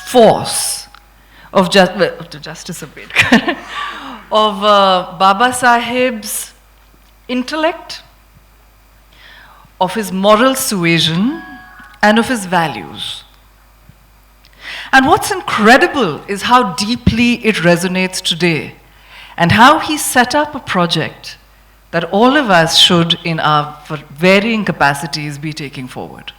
force of Justice Ambedkar, of Baba Saheb's intellect, of his moral suasion, and of his values. And what's incredible is how deeply it resonates today. and how he set up a project that all of us should, in our varying capacities, be taking forward.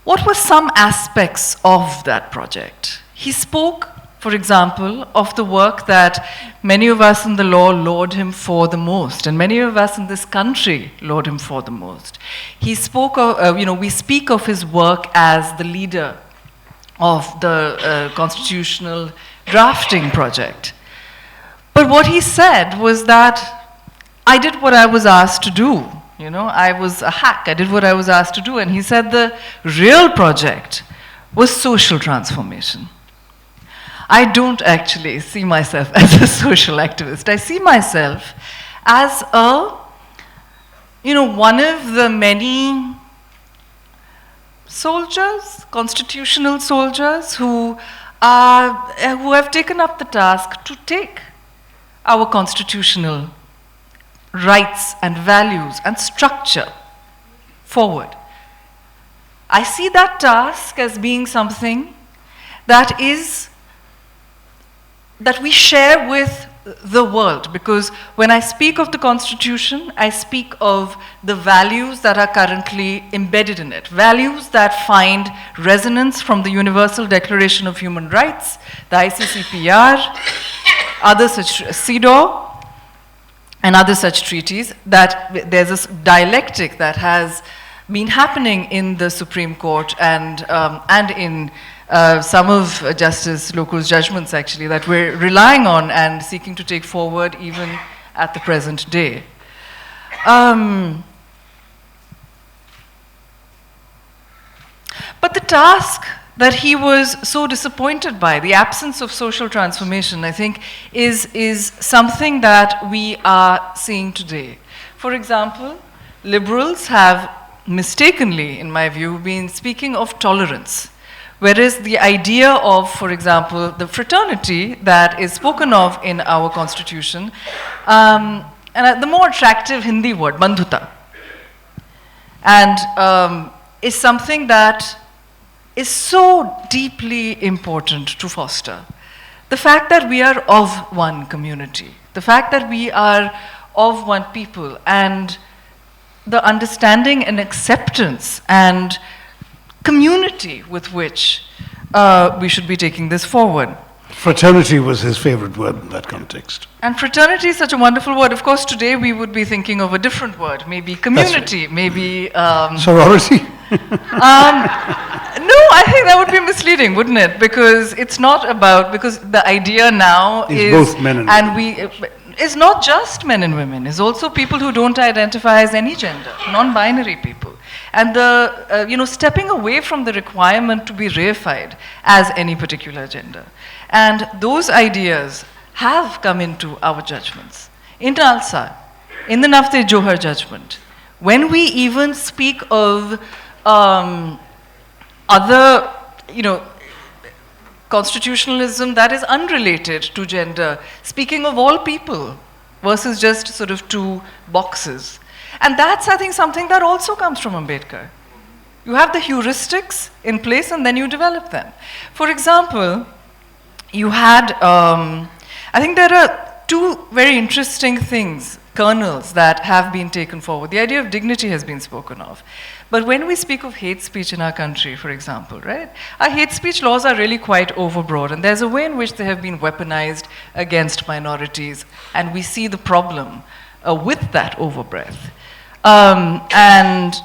What were some aspects of that project? He spoke, for example, of the work that many of us in the law laud him for the most, and many of us in this country laud him for the most. He spoke of, we speak of his work as the leader of the constitutional drafting project. But what he said was that I did what I was asked to do. I was a hack. I did what I was asked to do. And he said the real project was social transformation. I don't actually see myself as a social activist. I see myself as one of the many soldiers, constitutional soldiers, who have taken up the task to take our constitutional rights and values and structure forward. I see that task as being something that we share with the world, because when I speak of the Constitution, I speak of the values that are currently embedded in it, values that find resonance from the Universal Declaration of Human Rights, the ICCPR, other such CEDAW, and other such treaties, that there's this dialectic that has been happening in the Supreme Court and in some of Justice Lokur's judgments, actually, that we're relying on and seeking to take forward even at the present day. But the task that he was so disappointed by, the absence of social transformation, I think, is something that we are seeing today. For example, liberals have mistakenly, in my view, been speaking of tolerance, whereas the idea of, for example, the fraternity that is spoken of in our constitution, and the more attractive Hindi word, bandhuta, and is something that is so deeply important to foster. The fact that we are of one community, the fact that we are of one people, and the understanding and acceptance and community with which we should be taking this forward. Fraternity was his favorite word in that context. And fraternity is such a wonderful word. Of course, today we would be thinking of a different word, maybe community, maybe... sorority? No, I think that would be misleading, wouldn't it? Because it's not about, because the idea now is both men and women. It's not just men and women, it's also people who don't identify as any gender, non-binary people. And the, stepping away from the requirement to be reified as any particular gender. And those ideas have come into our judgments. In Nalsa, in the Nafte Johar judgment, when we even speak of other, constitutionalism that is unrelated to gender, speaking of all people versus just sort of two boxes. And that's, I think, something that also comes from Ambedkar. You have the heuristics in place and then you develop them. For example, you had, I think there are two very interesting things, kernels that have been taken forward. The idea of dignity has been spoken of. But when we speak of hate speech in our country, for example, right, our hate speech laws are really quite overbroad, and there's a way in which they have been weaponized against minorities, and we see the problem with that overbreadth. And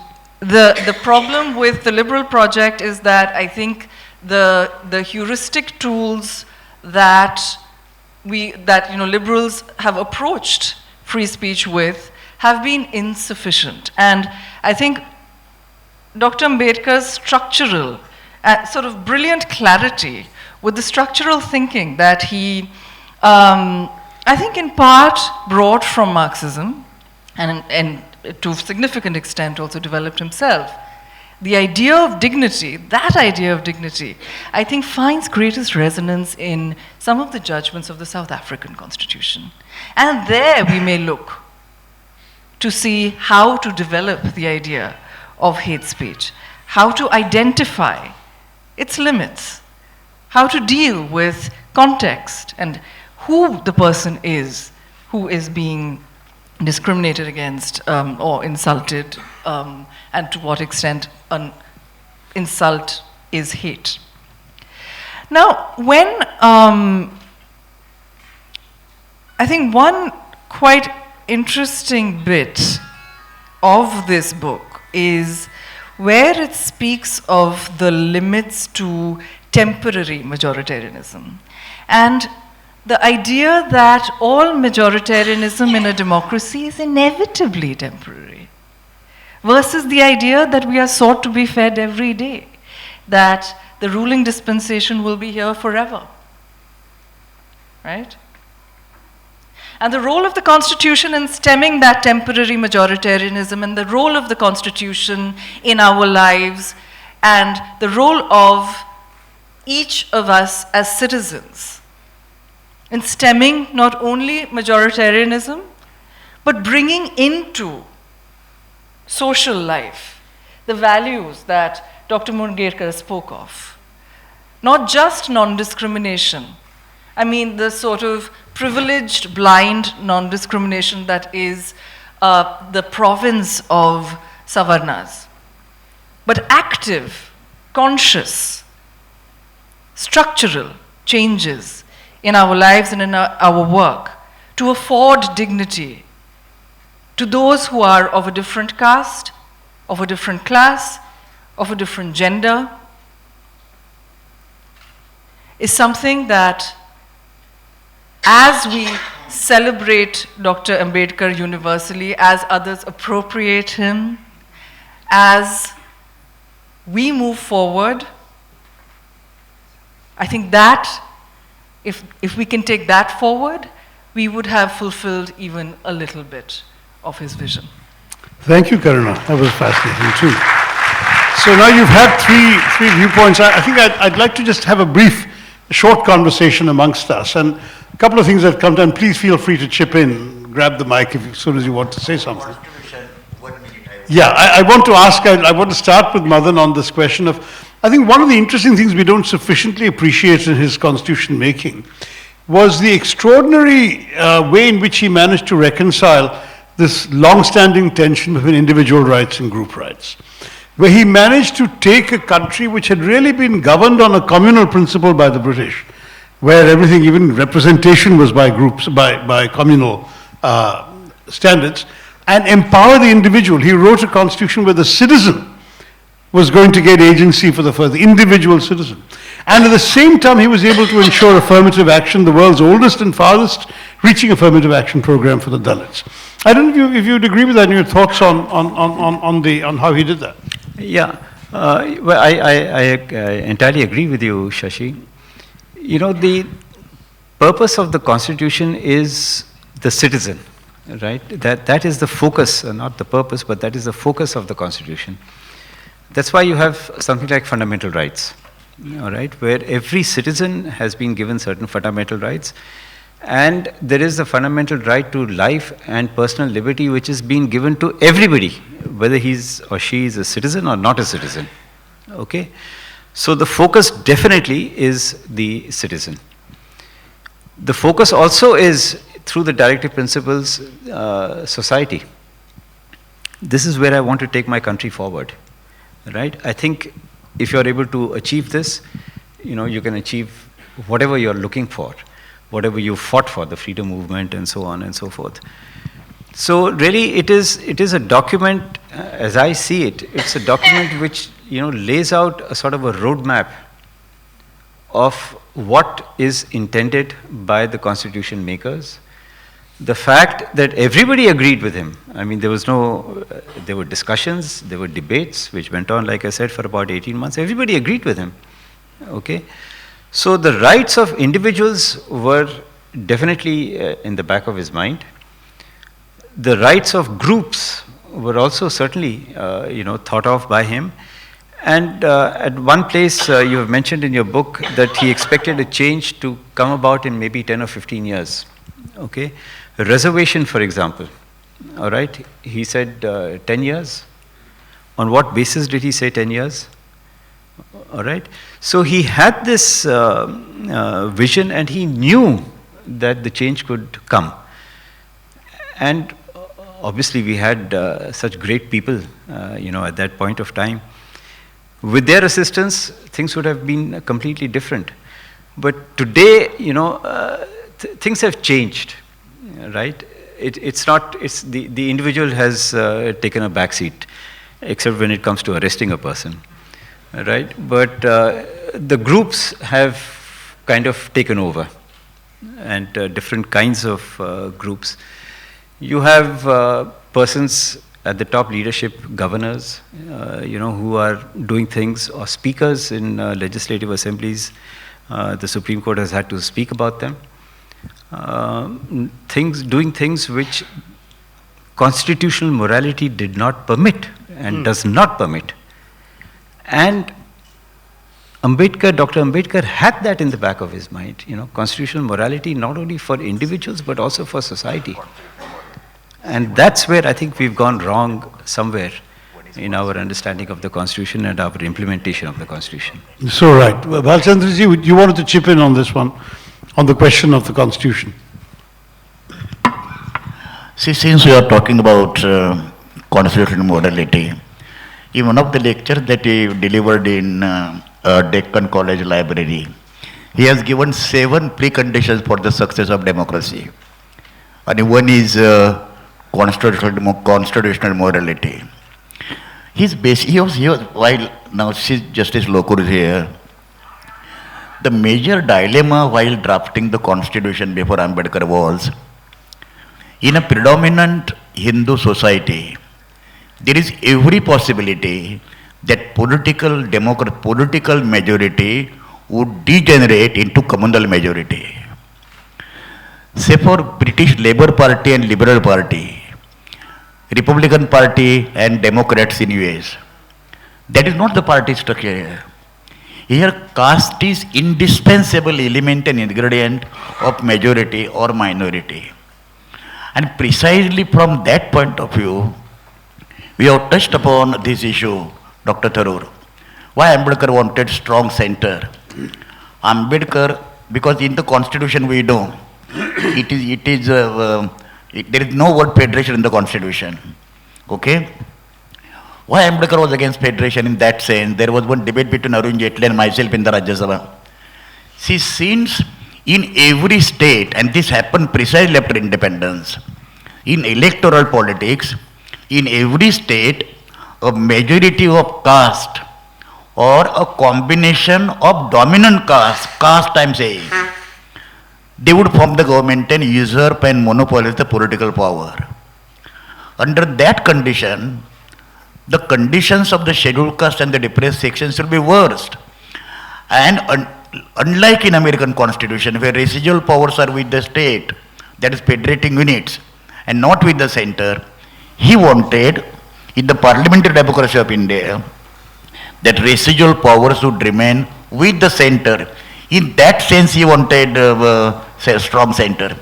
the problem with the liberal project is that I think the heuristic tools that liberals have approached free speech with have been insufficient. And I think Dr. Ambedkar's structural, sort of brilliant clarity with the structural thinking that he, I think in part brought from Marxism and to a significant extent also developed himself. The idea of dignity, that idea of dignity, I think finds greatest resonance in some of the judgments of the South African Constitution. And there we may look to see how to develop the idea of hate speech, how to identify its limits, how to deal with context, and who the person is who is being discriminated against or insulted, and to what extent an insult is hate. Now, when I think one quite interesting bit of this book is where it speaks of the limits to temporary majoritarianism, and the idea that all majoritarianism in a democracy is inevitably temporary, versus the idea that we are sought to be fed every day, that the ruling dispensation will be here forever, right? And the role of the Constitution in stemming that temporary majoritarianism, and the role of the Constitution in our lives, and the role of each of us as citizens in stemming not only majoritarianism, but bringing into social life the values that Dr. Mungekar spoke of. Not just non-discrimination. I mean, the sort of privileged, blind non-discrimination that is the province of Savarnas, but active, conscious, structural changes in our lives and in our work to afford dignity to those who are of a different caste, of a different class, of a different gender, is something that, as we celebrate Dr. Ambedkar universally, as others appropriate him, as we move forward, I think that if we can take that forward, we would have fulfilled even a little bit of his vision. Thank you, Karuna. That was fascinating too. So now you've had three viewpoints. I think I'd like to just have a brief, short conversation amongst us. And a couple of things that come down. Please feel free to chip in, grab the mic as soon as you want to say something. Yeah, I want to ask, I want to start with Madan on this question of, I think one of the interesting things we don't sufficiently appreciate in his constitution making was the extraordinary way in which he managed to reconcile this long-standing tension between individual rights and group rights, where he managed to take a country which had really been governed on a communal principle by the British, where everything, even representation, was by groups, by communal standards, and empower the individual. He wrote a constitution where the citizen was going to get agency for the individual citizen. And at the same time, he was able to ensure affirmative action, the world's oldest and farthest reaching affirmative action program for the Dalits. I don't know if you'd agree with that and your thoughts on how he did that. Yeah, well, I entirely agree with you, Shashi. You know, the purpose of the Constitution is the citizen, right? That is the focus, not the purpose, but that is the focus of the Constitution. That's why you have something like fundamental rights, all right, where every citizen has been given certain fundamental rights, and there is the fundamental right to life and personal liberty which is being given to everybody, whether he's or she is a citizen or not a citizen, okay? So the focus definitely is the citizen. The focus also is, through the directive principles, society. This is where I want to take my country forward. Right? I think if you're able to achieve this, you know, you can achieve whatever you're looking for, whatever you fought for, the freedom movement and so on and so forth. So really it is a document, as I see it, it's a document which, you know, lays out a sort of a roadmap of what is intended by the constitution makers. The fact that everybody agreed with him, I mean, there were discussions, there were debates, which went on, like I said, for about 18 months. Everybody agreed with him, okay? So the rights of individuals were definitely in the back of his mind. The rights of groups were also certainly, thought of by him. And at one place, you have mentioned in your book that he expected a change to come about in maybe 10 or 15 years, okay? A reservation, for example, all right? He said 10 years. On what basis did he say 10 years? All right? So he had this vision, and he knew that the change could come. And obviously we had such great people, at that point of time. With their assistance, things would have been completely different. But today, things have changed, right? It's the individual has taken a backseat, except when it comes to arresting a person, right? But the groups have kind of taken over, and different kinds of groups. You have persons at the top leadership, governors, who are doing things, or speakers in legislative assemblies. The Supreme Court has had to speak about them. Doing things which constitutional morality did not permit and does not permit. And Dr. Ambedkar had that in the back of his mind, constitutional morality not only for individuals but also for society. And that's where I think we've gone wrong somewhere in our understanding of the Constitution and our implementation of the Constitution. So right. Balchandraji, you wanted to chip in on this one, on the question of the Constitution. See, since we are talking about constitutional morality, in one of the lectures that he delivered in Deccan College Library, he has given 7 preconditions for the success of democracy. And one is constitutional morality. While now Justice Lokur is here, the major dilemma while drafting the Constitution before Ambedkar was, in a predominant Hindu society, there is every possibility that political majority would degenerate into communal majority. Say for British Labour Party and Liberal Party, Republican Party and Democrats in US. That is not the party structure here. Here caste is indispensable element and ingredient of majority or minority. And precisely from that point of view, we have touched upon this issue, Dr. Tharoor. Why Ambedkar wanted strong center? Ambedkar, because in the Constitution we know, there is no word federation in the Constitution. Okay? Why Ambedkar was against federation in that sense? There was one debate between Arun Jaitley and myself in the Rajya Sabha. See, since in every state, and this happened precisely after independence, in electoral politics, in every state, a majority of caste or a combination of dominant caste I'm saying, they would form the government and usurp and monopolize the political power. Under that condition, the conditions of the scheduled caste and the depressed sections will be worst. And unlike in American Constitution, where residual powers are with the state, that is federating units, and not with the center, he wanted, in the parliamentary democracy of India, that residual powers would remain with the center. In that sense, he wanted a strong center,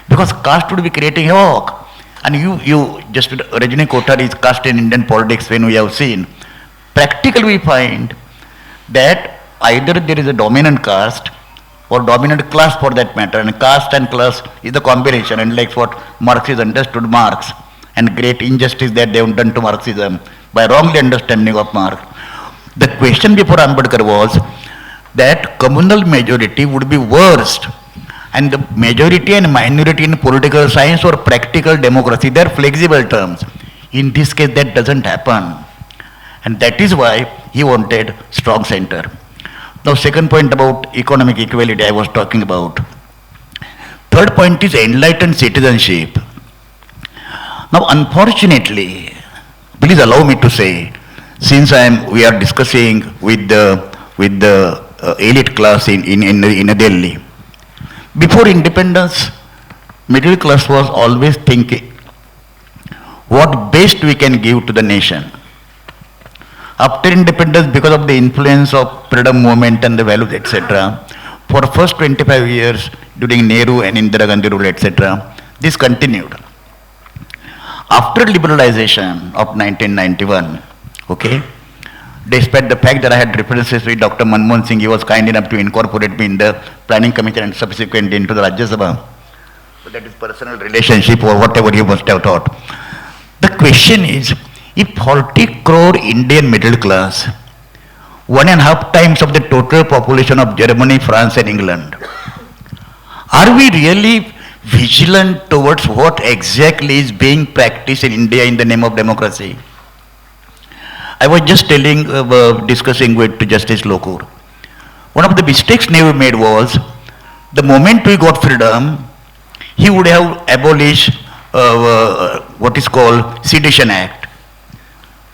because caste would be creating havoc. And you just Rajini Kothari's caste in Indian politics, when we have seen, practically we find that either there is a dominant caste or dominant class for that matter, and caste and class is the combination, and like what Marxists understood Marx, and great injustice that they have done to Marxism by wrongly understanding of Marx. The question before Ambedkar was that communal majority would be worst, and the majority and minority in political science or practical democracy, they are flexible terms. In this case, that doesn't happen, and that is why he wanted strong center. Now, second point about economic equality I was talking about. Third point is enlightened citizenship. Now, unfortunately, please allow me to say, since we are discussing with the elite class in Delhi, before independence, middle class was always thinking what best we can give to the nation. After independence, because of the influence of freedom movement and the values, etc., for first 25 years during Nehru and Indira Gandhi rule, etc., this continued. After liberalization of 1991, okay, despite the fact that I had references with Dr. Manmohan Singh, he was kind enough to incorporate me in the planning commission and subsequently into the Rajya Sabha. that is personal relationship or whatever you must have thought. The question is, if 40 crore Indian middle class, 1.5 times of the total population of Germany, France and England, are we really vigilant towards what exactly is being practiced in India in the name of democracy? I was just discussing with Justice Lokur. One of the mistakes Nehru made was, the moment we got freedom, he would have abolished what is called Sedition Act.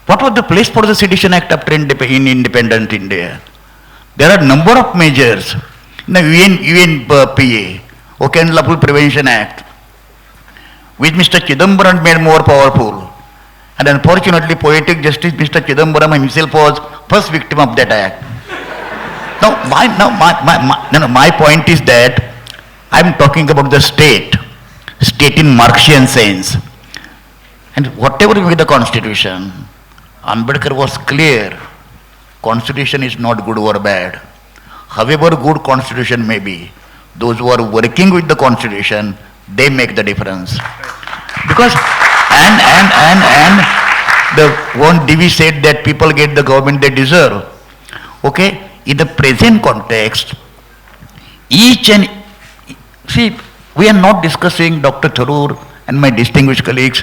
What was the place for the Sedition Act after in independent India? There are a number of measures. The UNPA, OK, Unlawful Prevention Act, which Mr. Chidambaram made more powerful. And unfortunately, poetic justice Mr. Chidambaram himself was first victim of that act. My point is that I'm talking about the state in Marxian sense. And whatever be the constitution, Ambedkar was clear, constitution is not good or bad. However good constitution may be, those who are working with the constitution, they make the difference. Because, and the one DV said that people get the government they deserve. Okay? In the present context, see, we are not discussing Dr. Tharoor and my distinguished colleagues,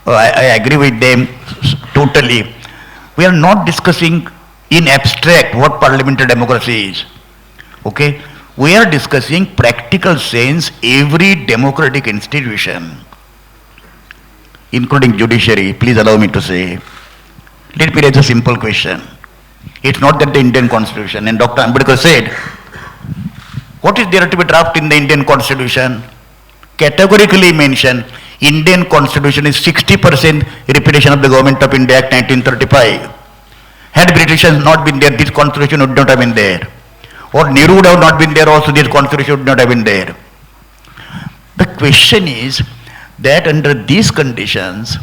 I agree with them totally. We are not discussing in abstract what parliamentary democracy is. Okay? We are discussing practical sense, every democratic institution, including judiciary. Please allow me to say, let me raise a simple question. It's not that the Indian constitution, and Dr. Ambedkar said, what is there to be drafted in the Indian constitution? Categorically mentioned, Indian constitution is 60% repetition of the Government of India Act 1935. Had Britishers not been there, this constitution would not have been there. Or Nehru would have not been there also, this constitution would not have been there. The question is that under these conditions,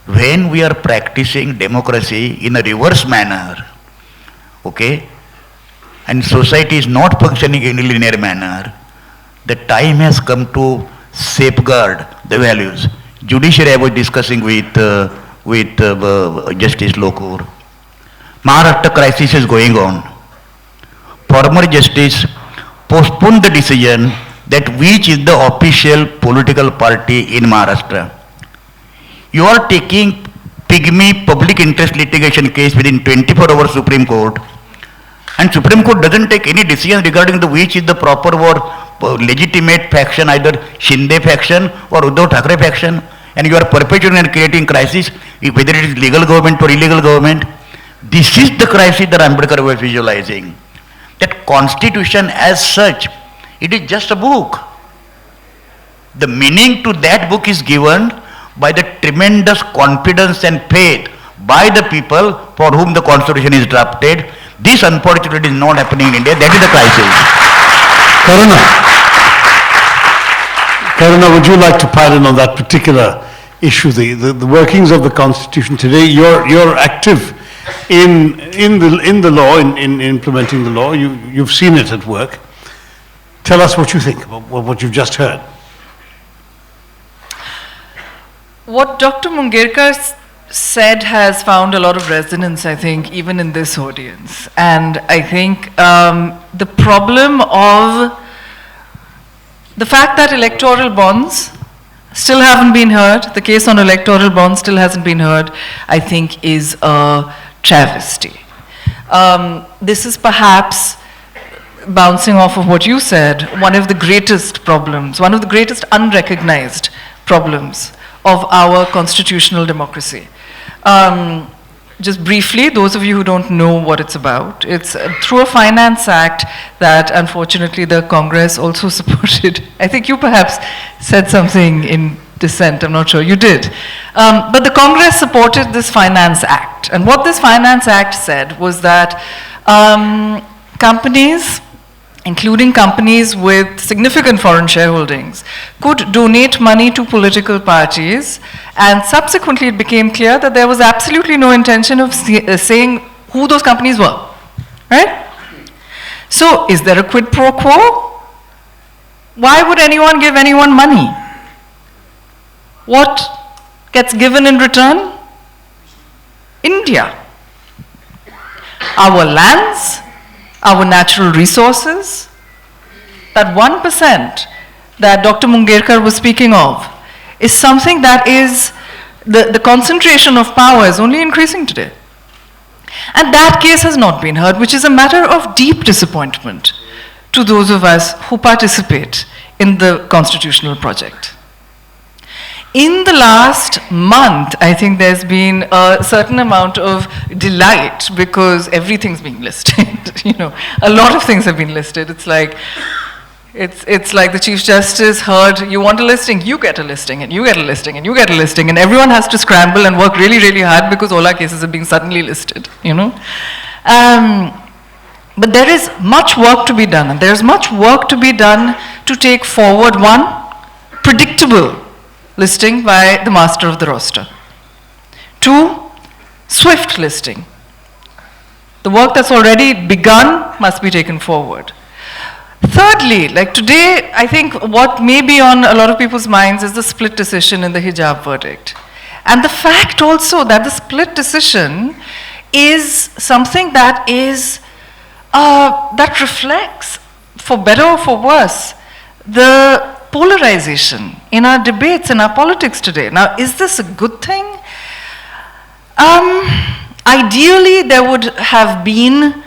when we are practicing democracy in a reverse manner, okay, and society is not functioning in a linear manner, the time has come to safeguard the values. Judiciary I was discussing with Justice Lokur. Maharashtra crisis is going on. Former justice postponed the decision that which is the official political party in Maharashtra. You are taking pygmy public interest litigation case within 24 hours Supreme Court, and Supreme Court doesn't take any decision regarding the which is the proper or legitimate faction, either Shinde faction or Uddhav Thackeray faction, and you are perpetuating and creating crisis, whether it is legal government or illegal government. This is the crisis that Ambedkar was visualizing. That constitution as such, it is just a book. The meaning to that book is given by the tremendous confidence and faith by the people for whom the constitution is drafted. This unfortunately is not happening in India. That is the crisis. Karuna, would you like to pile in on that particular issue, the workings of the constitution today? You're active in the law, in implementing the law. You've seen it at work. Tell us what you think about what you've just heard. What Dr. Mungirkar said has found a lot of resonance, I think, even in this audience. And I think the problem of the fact that electoral bonds still haven't been heard, the case on electoral bonds still hasn't been heard, I think is a travesty. This is perhaps, bouncing off of what you said, one of the greatest problems, one of the greatest unrecognized problems of our constitutional democracy. Just briefly, those of you who don't know what it's about, it's through a finance act that unfortunately the Congress also supported. I think you perhaps said something in dissent, I'm not sure you did. But the Congress supported this finance act. And what this finance act said was that companies, including companies with significant foreign shareholdings, could donate money to political parties, and subsequently it became clear that there was absolutely no intention of saying who those companies were, right? So is there a quid pro quo? Why would anyone give anyone money? what gets given in return? India. Our lands, our natural resources, that 1% that Dr. Mungekar was speaking of is something that is, the concentration of power is only increasing today. And that case has not been heard, which is a matter of deep disappointment to those of us who participate in the constitutional project. In the last month, I think there's been a certain amount of delight because everything's being listed. You know, a lot of things have been listed. It's like the Chief Justice heard, you want a listing, you get a listing, and you get a listing, and you get a listing, and everyone has to scramble and work really, really hard because all our cases are being suddenly listed, you know. But there is much work to be done, and there's much work to be done to take forward one, predictable listing by the master of the roster. 2, swift listing. The work that's already begun must be taken forward. Thirdly, like today, I think what may be on a lot of people's minds is the split decision in the hijab verdict. And the fact also that the split decision is something that is, that reflects, for better or for worse, the polarization in our debates, in our politics today. Now, is this a good thing? Ideally, there would have been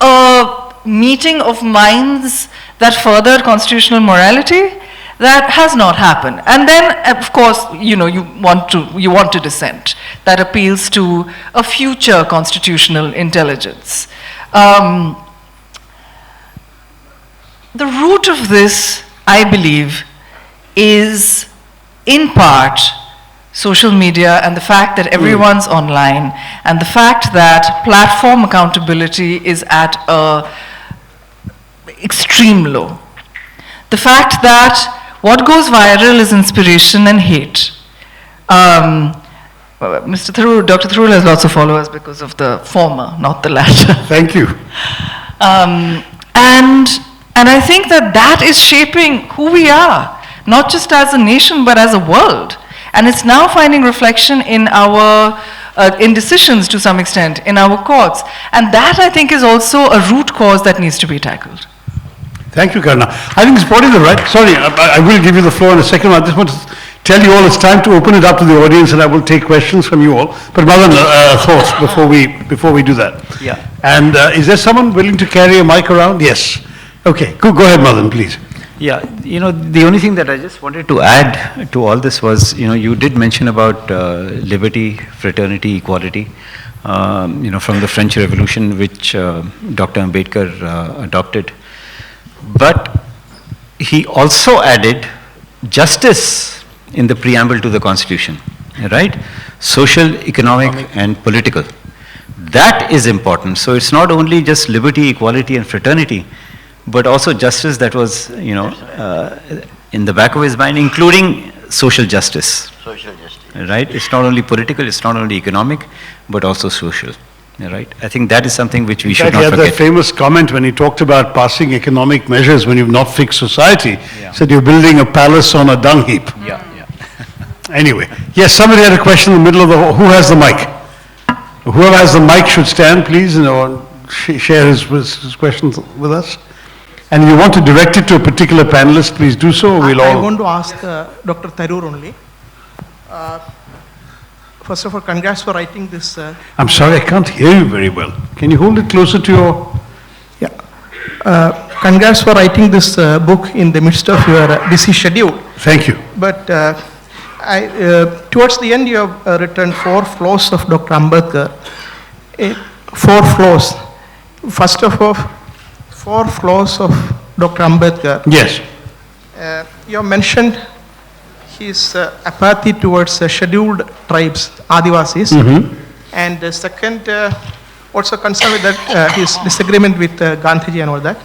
a meeting of minds that furthered constitutional morality. That has not happened. And then, of course, you know, you want to dissent. That appeals to a future constitutional intelligence. The root of this, I believe, is in part social media and the fact that everyone's online and the fact that platform accountability is at an extreme low. The fact that what goes viral is inspiration and hate. Mr. Tharoor, Dr. Tharoor has lots of followers because of the former, not the latter. Thank you. And I think that is shaping who we are, not just as a nation, but as a world. And it's now finding reflection in our, in decisions to some extent, in our courts. And that, I think, is also a root cause that needs to be tackled. Thank you, Karna. I think it's probably the right, sorry, I will give you the floor in a second. I just want to tell you all it's time to open it up to the audience and I will take questions from you all. But Madan, thoughts before we do that. Yeah. And is there someone willing to carry a mic around? Yes. Okay, go ahead, Madan, please. Yeah, you know, the only thing that I just wanted to add to all this was, you know, you did mention about liberty, fraternity, equality, you know, from the French Revolution, which Dr. Ambedkar adopted. But he also added justice in the preamble to the Constitution, right? Social, economic, and political. That is important. So it's not only just liberty, equality, and fraternity, but also justice that was, you know, in the back of his mind, including social justice. Social justice. Right? It's not only political, it's not only economic, but also social. Right? I think that is something which we should not forget. He had that forget. famous comment when he talked about passing economic measures when you've not fixed society. Yeah. Said you're building a palace on a dung heap. Yeah. Anyway, yes, somebody had a question in the middle of the, who has the mic? Whoever has the mic should stand, please, and share his questions with us. And if you want to direct it to a particular panelist, please do so. We'll all. I want to ask Dr. Tharoor only. First of all, congrats for writing this. I'm sorry, I can't hear you very well. Can you hold it closer to your... Yeah. Congrats for writing this book in the midst of your busy schedule. Thank you. But towards the end, you have written 4 flaws of Dr. Ambedkar. 4 flaws. First of all, 4 flaws of Dr. Ambedkar. Yes. You have mentioned his apathy towards scheduled tribes, Adivasis. And the second, also concerned with that, his disagreement with Gandhiji and all that.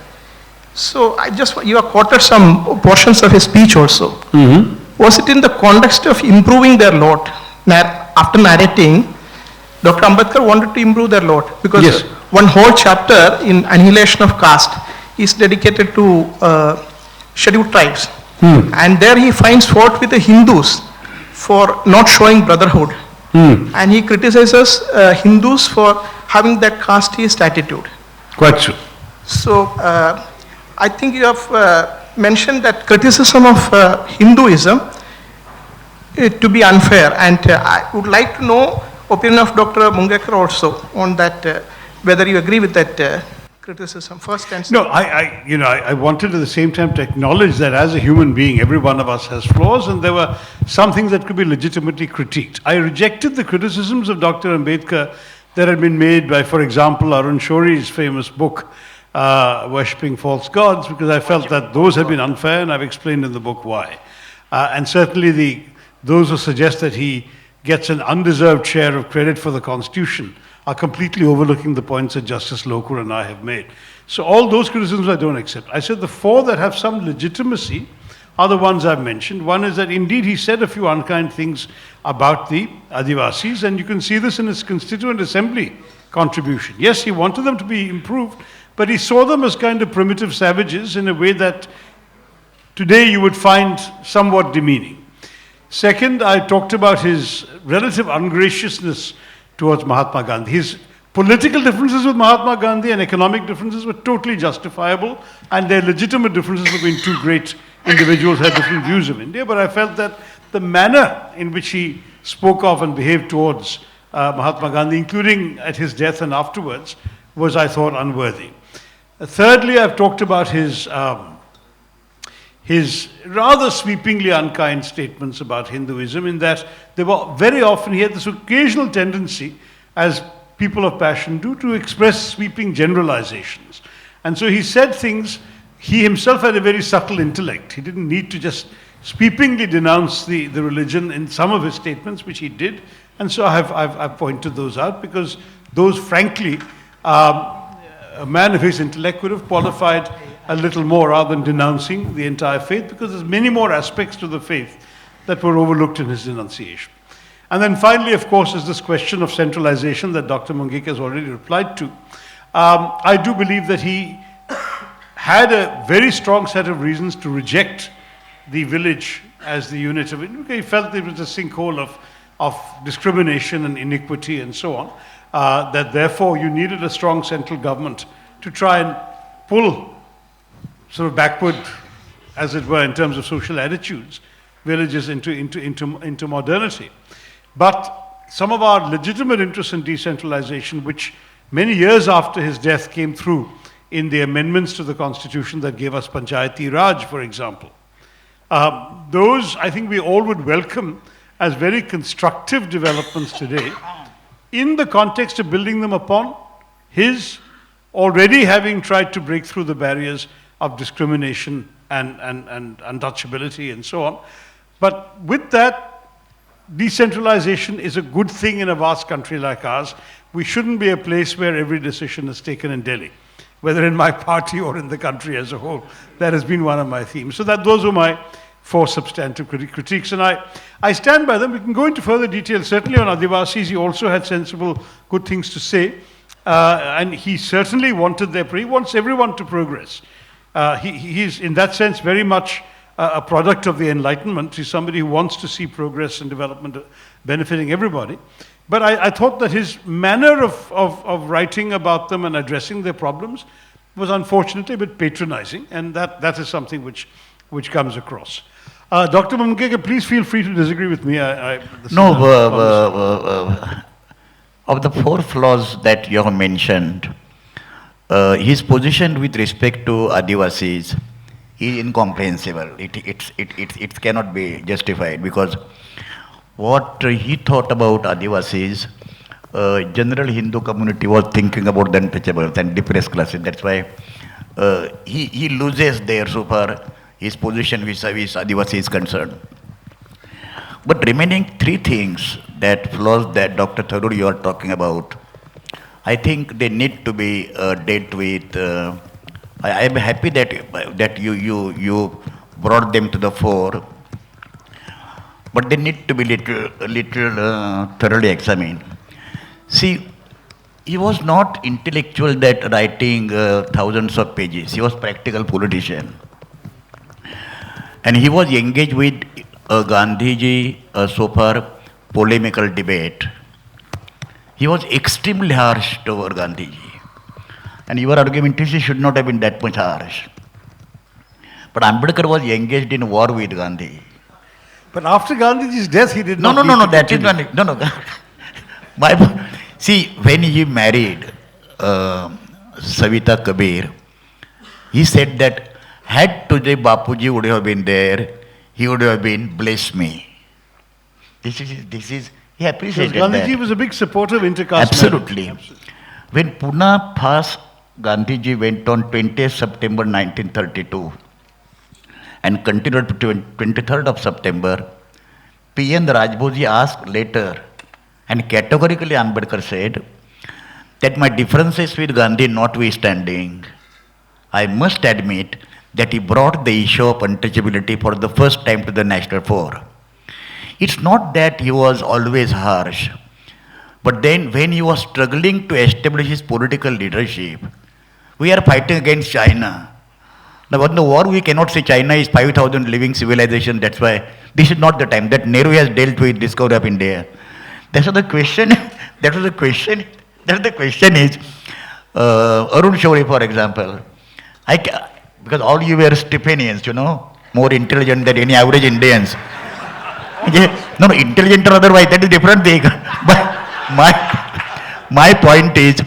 So you have quoted some portions of his speech also. Was it in the context of improving their lot? After narrating, Dr. Ambedkar wanted to improve their lot because yes. One whole chapter in Annihilation of Caste is dedicated to scheduled tribes. And there he finds fault with the Hindus for not showing brotherhood. And he criticizes Hindus for having that casteist attitude. Quite true. So I think you have mentioned that criticism of Hinduism to be unfair, and I would like to know opinion of Dr. Mungekar also on that, whether you agree with that criticism first and No, I wanted at the same time to acknowledge that as a human being, every one of us has flaws, and there were some things that could be legitimately critiqued. I rejected the criticisms of Dr. Ambedkar that had been made by, for example, Arun Shoury's famous book, Worshipping False Gods, because I felt that those had been unfair, and I've explained in the book why. And certainly those who suggest that he gets an undeserved share of credit for the Constitution are completely overlooking the points that Justice Lokur and I have made. So all those criticisms I don't accept. I said the four that have some legitimacy are the ones I've mentioned. One is that indeed he said a few unkind things about the Adivasis, and you can see this in his Constituent Assembly contribution. Yes, he wanted them to be improved, but he saw them as kind of primitive savages in a way that today you would find somewhat demeaning. Second, I talked about his relative ungraciousness towards Mahatma Gandhi. His political differences with Mahatma Gandhi and economic differences were totally justifiable, and they're legitimate differences between two great individuals who had different views of India, but I felt that the manner in which he spoke of and behaved towards Mahatma Gandhi, including at his death and afterwards, was, I thought, unworthy. Thirdly, I've talked about his rather sweepingly unkind statements about Hinduism, in that they were very often, he had this occasional tendency, as people of passion do, to express sweeping generalizations. And so he said things, he himself had a very subtle intellect. He didn't need to just sweepingly denounce the religion in some of his statements, which he did. And so I've pointed those out, because those, frankly, a man of his intellect would have qualified a little more rather than denouncing the entire faith, because there's many more aspects to the faith that were overlooked in his denunciation. And then finally, of course, is this question of centralization that Dr. Mungekar has already replied to. I do believe that he had a very strong set of reasons to reject the village as the unit of it. He felt there was a sinkhole of discrimination and iniquity and so on, that therefore you needed a strong central government to try and pull sort of backward, as it were, in terms of social attitudes, villages into modernity. But some of our legitimate interests in decentralization, which many years after his death came through in the amendments to the Constitution that gave us Panchayati Raj, for example, those I think we all would welcome as very constructive developments today, in the context of building them upon his already having tried to break through the barriers of discrimination and untouchability and so on. But with that, decentralization is a good thing in a vast country like ours. We shouldn't be a place where every decision is taken in Delhi, whether in my party or in the country as a whole. That has been one of my themes. So those are my four substantive critiques, and I stand by them. We can go into further detail. Certainly on Adivasis, he also had sensible, good things to say, and he certainly he wants everyone to progress. He's, in that sense, very much a product of the Enlightenment. He's somebody who wants to see progress and development benefiting everybody. But I thought that his manner of writing about them and addressing their problems was unfortunately a bit patronizing, and that is something which comes across. Dr. Mungekar, please feel free to disagree with me. Of the four flaws that you have mentioned, his position with respect to Adivasis is incomprehensible. It cannot be justified, because what he thought about Adivasis, general Hindu community was thinking about the untouchables and depressed classes. That's why he loses there so far his position vis-a-vis Adivasi is concerned. But remaining three things, that flaws that Dr. Tharoor you are talking about, I think they need to be dealt with. I am happy that you brought them to the fore, but they need to be little thoroughly examined. See, he was not intellectual that writing thousands of pages. He was practical politician. And he was engaged with Gandhiji so far polemical debate. He was extremely harsh toward Gandhiji. And your argument is he should not have been that much harsh. But Ambedkar was engaged in war with Gandhi. But after Gandhiji's death, he did No, not. that is not. No. See, when he married Savita Kabir, he said that had today Bapuji would have been there, he would have been bless me. This is he appreciated Because Gandhiji that. was a big supporter of intercaste Absolutely. marriage. When Pune passed, Gandhiji went on 20th September 1932 and continued to 23rd of September. P.N. Rajboji asked later, and categorically Ambedkar said that my differences with Gandhi notwithstanding, I must admit that he brought the issue of untouchability for the first time to the national fore. It's not that he was always harsh, but then when he was struggling to establish his political leadership, we are fighting against China. Now, in the war, we cannot say China is 5,000 living civilization. That's why this is not the time that Nehru has dealt with discovery of India. That's the question. That was the question. That's the question is Arun Shourie, for example. Because all you were Stephanians, more intelligent than any average Indians. No, intelligent or otherwise, that is a different thing. But my point is,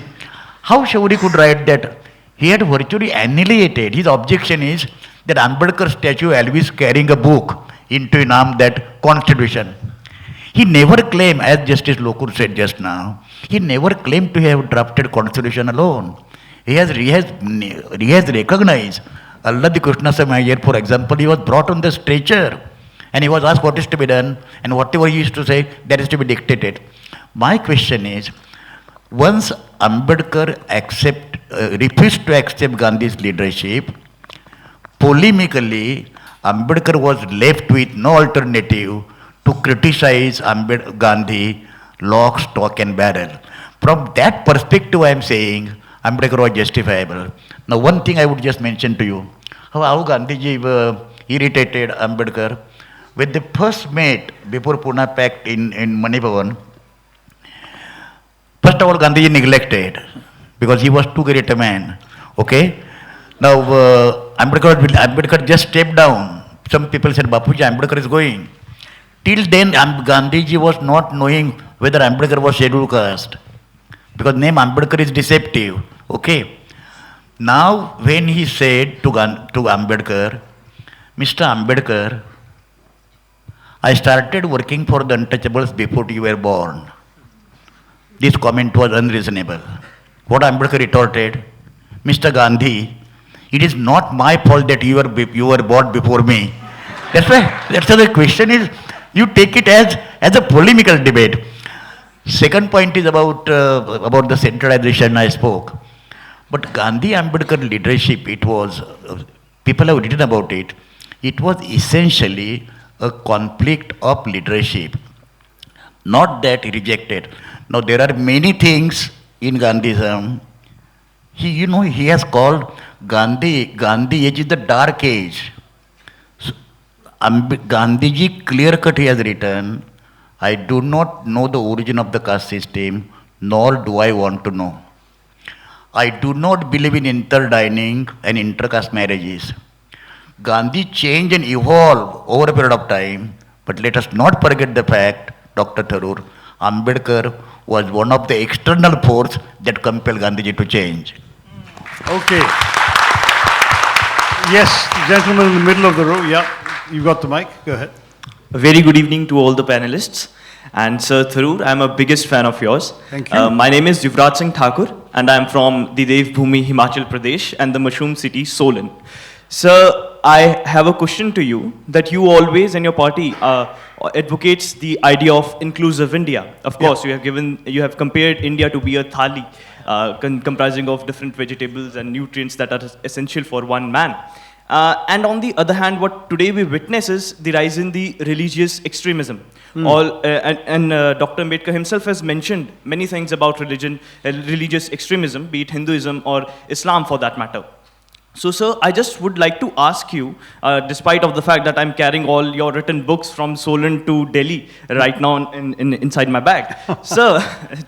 how Shourie could write that? He had virtually annihilated. His objection is that Ambedkar statue always carrying a book into an arm, that constitution. He never claimed, as Justice Lokur said just now, he never claimed to have drafted constitution alone. He has recognized Allah the Krishna Samayar, for example, he was brought on the stretcher and he was asked what is to be done, and whatever he used to say, that is to be dictated. My question is, once Ambedkar refused to accept Gandhi's leadership, polemically, Ambedkar was left with no alternative to criticize Gandhi, lock, stock and barrel. From that perspective, I am saying Ambedkar was justifiable. Now, one thing I would just mention to you, how Gandhiji irritated Ambedkar. When they first met before Pune Pact in Manipur, first of all, Gandhiji neglected because he was too great a man. Okay? Now, Ambedkar just stepped down. Some people said, Bapuji, Ambedkar is going. Till then, Gandhiji was not knowing whether Ambedkar was scheduled caste. Because name Ambedkar is deceptive. Okay? Now, when he said to Ambedkar, Mr. Ambedkar, I started working for the untouchables before you were born. This comment was unreasonable. What Ambedkar retorted, Mr. Gandhi, it is not my fault that you were born before me. That's why the question is, you take it as a polemical debate. Second point is about the centralization I spoke. But Gandhi-Ambedkar leadership, it was, people have written about it, it was essentially a conflict of leadership. Not that he rejected. Now there are many things in Gandhism. He has called Gandhi age is the dark age. So, Gandhiji clear cut he has written, I do not know the origin of the caste system, nor do I want to know. I do not believe in interdining and intercaste marriages. Gandhi changed and evolved over a period of time, but let us not forget the fact, Dr. Tharoor, Ambedkar was one of the external force that compelled Gandhiji to change. Okay. Yes, gentleman in the middle of the row. Yeah, you got the mic. Go ahead. A very good evening to all the panelists. And Sir Tharoor, I'm a biggest fan of yours. Thank you. My name is Yuvraj Singh Thakur, and I'm from the Dev Bhumi, Himachal Pradesh, and the mushroom city, Solan. Sir, I have a question to you, that you always and your party advocates the idea of inclusive India. Of course, you have compared India to be a thali, comprising of different vegetables and nutrients that are essential for one man. And on the other hand, what today we witness is the rise in the religious extremism. And Dr. Ambedkar himself has mentioned many things about religious extremism, be it Hinduism or Islam for that matter. So, sir, I just would like to ask you, despite of the fact that I'm carrying all your written books from Solon to Delhi right now inside my bag, sir,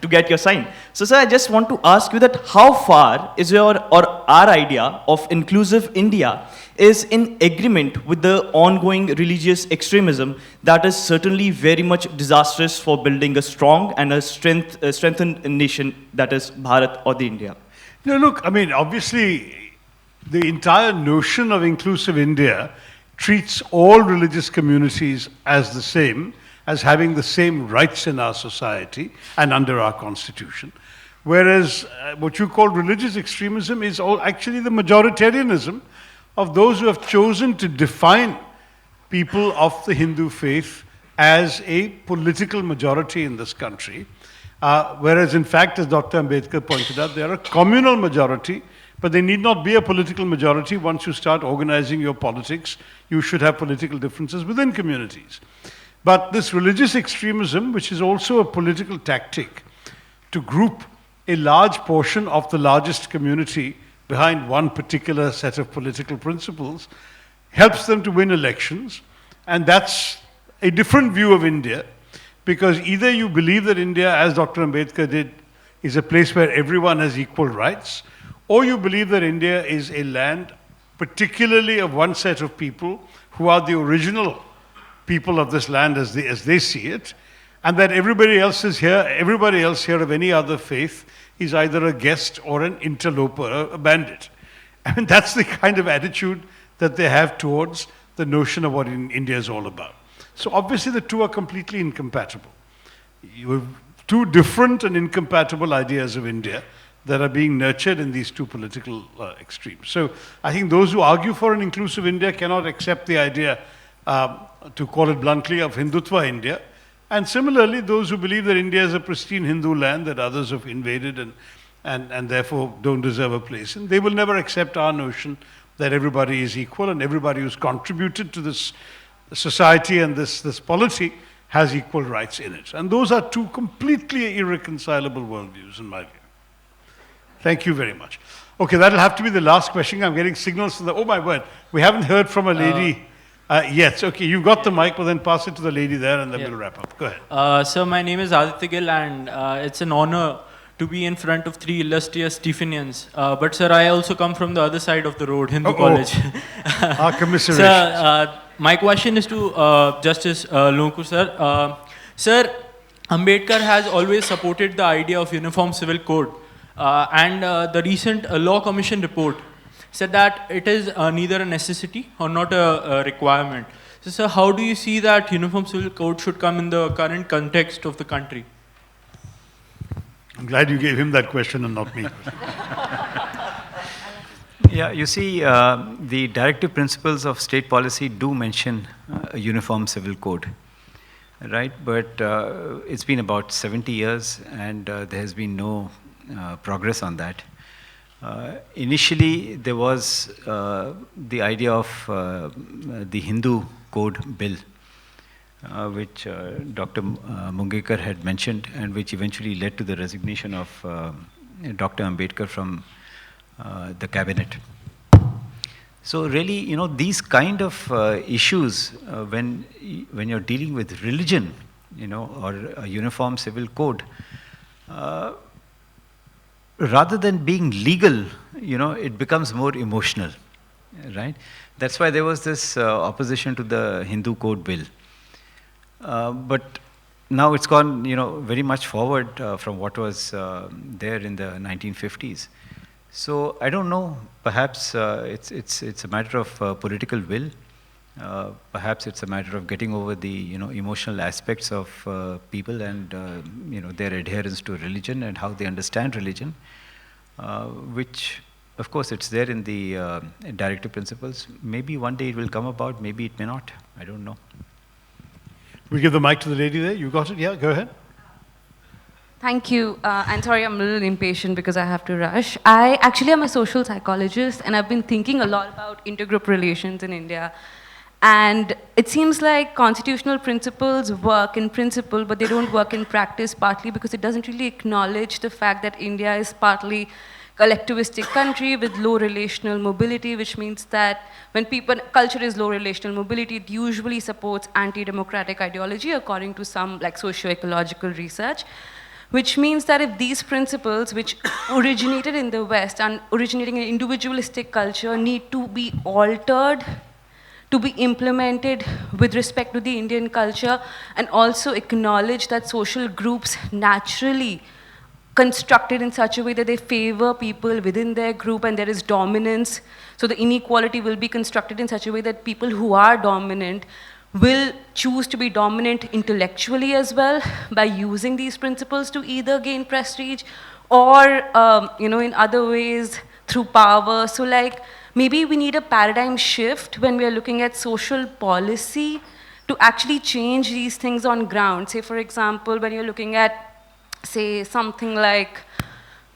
to get your sign. So, sir, I just want to ask you that how far is your or our idea of inclusive India is in agreement with the ongoing religious extremism that is certainly very much disastrous for building a strong and a strengthened nation that is Bharat or the India? No, look, I mean, obviously, the entire notion of inclusive India treats all religious communities as the same, as having the same rights in our society and under our constitution. Whereas what you call religious extremism is actually the majoritarianism of those who have chosen to define people of the Hindu faith as a political majority in this country. Whereas in fact, as Dr. Ambedkar pointed out, they are a communal majority, but they need not be a political majority. Once you start organizing your politics, you should have political differences within communities. But this religious extremism, which is also a political tactic to group a large portion of the largest community behind one particular set of political principles, helps them to win elections. And that's a different view of India, because either you believe that India, as Dr. Ambedkar did, is a place where everyone has equal rights, or you believe that India is a land particularly of one set of people who are the original people of this land as they see it, and that everybody else here of any other faith is either a guest or an interloper, a bandit. I mean, that's the kind of attitude that they have towards the notion of what India is all about. So obviously the two are completely incompatible. You have two different and incompatible ideas of India that are being nurtured in these two political extremes. So I think those who argue for an inclusive India cannot accept the idea, to call it bluntly, of Hindutva India. And similarly, those who believe that India is a pristine Hindu land that others have invaded and therefore don't deserve a place in, they will never accept our notion that everybody is equal and everybody who's contributed to this society and this polity has equal rights in it. And those are two completely irreconcilable worldviews in my view. Thank you very much. Okay, that'll have to be the last question. I'm getting signals from oh my word, we haven't heard from a lady yet. Okay, you've got the mic, but then pass it to the lady there and then we'll wrap up. Go ahead. Sir, my name is Aditya Gill and it's an honor to be in front of three illustrious Stephenians. But sir, I also come from the other side of the road, Hindu College. Our commiserations. Sir, my question is to Justice Lonkur, sir. Sir, Ambedkar has always supported the idea of uniform civil code. And the recent Law Commission report said that it is neither a necessity or not a requirement. So, sir, how do you see that uniform civil code should come in the current context of the country? I'm glad you gave him that question and not me. Yeah, you see, the directive principles of state policy do mention a uniform civil code, right? But it's been about 70 years and there has been no progress on that. Initially, there was the idea of the Hindu Code Bill, which Dr. Mungekar had mentioned, and which eventually led to the resignation of Dr. Ambedkar from the cabinet. So really, you know, these kind of issues, when you're dealing with religion, you know, or a uniform civil code, rather than being legal, you know, it becomes more emotional, right? That's why there was this opposition to the Hindu Code Bill. But now it's gone, you know, very much forward from what was there in the 1950s. So I don't know, perhaps it's a matter of political will. Perhaps it's a matter of getting over the, you know, emotional aspects of people and, you know, their adherence to religion and how they understand religion, which, of course, it's there in the directive principles. Maybe one day it will come about, maybe it may not. I don't know. We give the mic to the lady there. You got it? Yeah, go ahead. Thank you. And sorry, I'm a little impatient because I have to rush. I actually am a social psychologist, and I've been thinking a lot about intergroup relations in India. And it seems like constitutional principles work in principle, but they don't work in practice, partly because it doesn't really acknowledge the fact that India is partly collectivistic country with low relational mobility, which means that when culture is low relational mobility, it usually supports anti-democratic ideology according to some like socio-ecological research, which means that if these principles which originated in the West and originating in individualistic culture need to be altered to be implemented with respect to the Indian culture, and also acknowledge that social groups naturally constructed in such a way that they favor people within their group and there is dominance. So the inequality will be constructed in such a way that people who are dominant will choose to be dominant intellectually as well by using these principles to either gain prestige or in other ways through power. So like maybe we need a paradigm shift when we are looking at social policy to actually change these things on ground. Say for example, when you're looking at say something like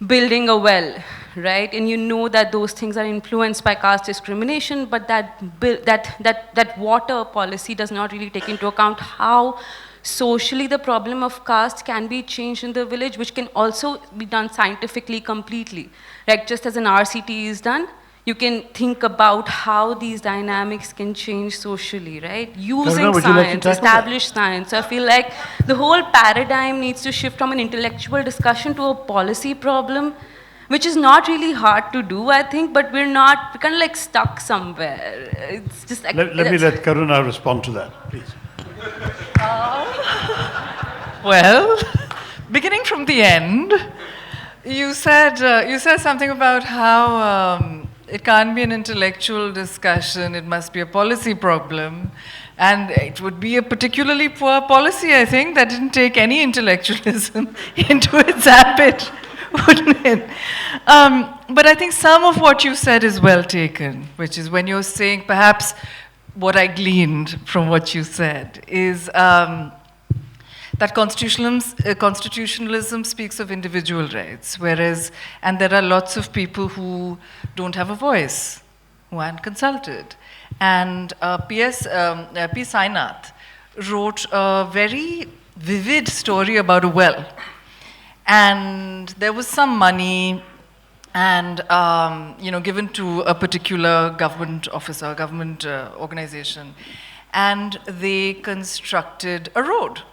building a well, right? And you know that those things are influenced by caste discrimination, but that water policy does not really take into account how socially the problem of caste can be changed in the village, which can also be done scientifically completely, right? Just as an RCT is done, you can think about how these dynamics can change socially, right? Using science, established science. So I feel like the whole paradigm needs to shift from an intellectual discussion to a policy problem, which is not really hard to do, I think, but we're kind of like stuck somewhere. It's just like, let me let Karuna respond to that, please. Well, beginning from the end, you said something about how it can't be an intellectual discussion, it must be a policy problem. And it would be a particularly poor policy, I think, that didn't take any intellectualism into its ambit, wouldn't it? But I think some of what you said is well taken, which is when you're saying, perhaps what I gleaned from what you said is that constitutionalism speaks of individual rights, and there are lots of people who don't have a voice, who aren't consulted. And P. Sainath wrote a very vivid story about a well. And there was some money and given to a particular government officer, government organization, and they constructed a road.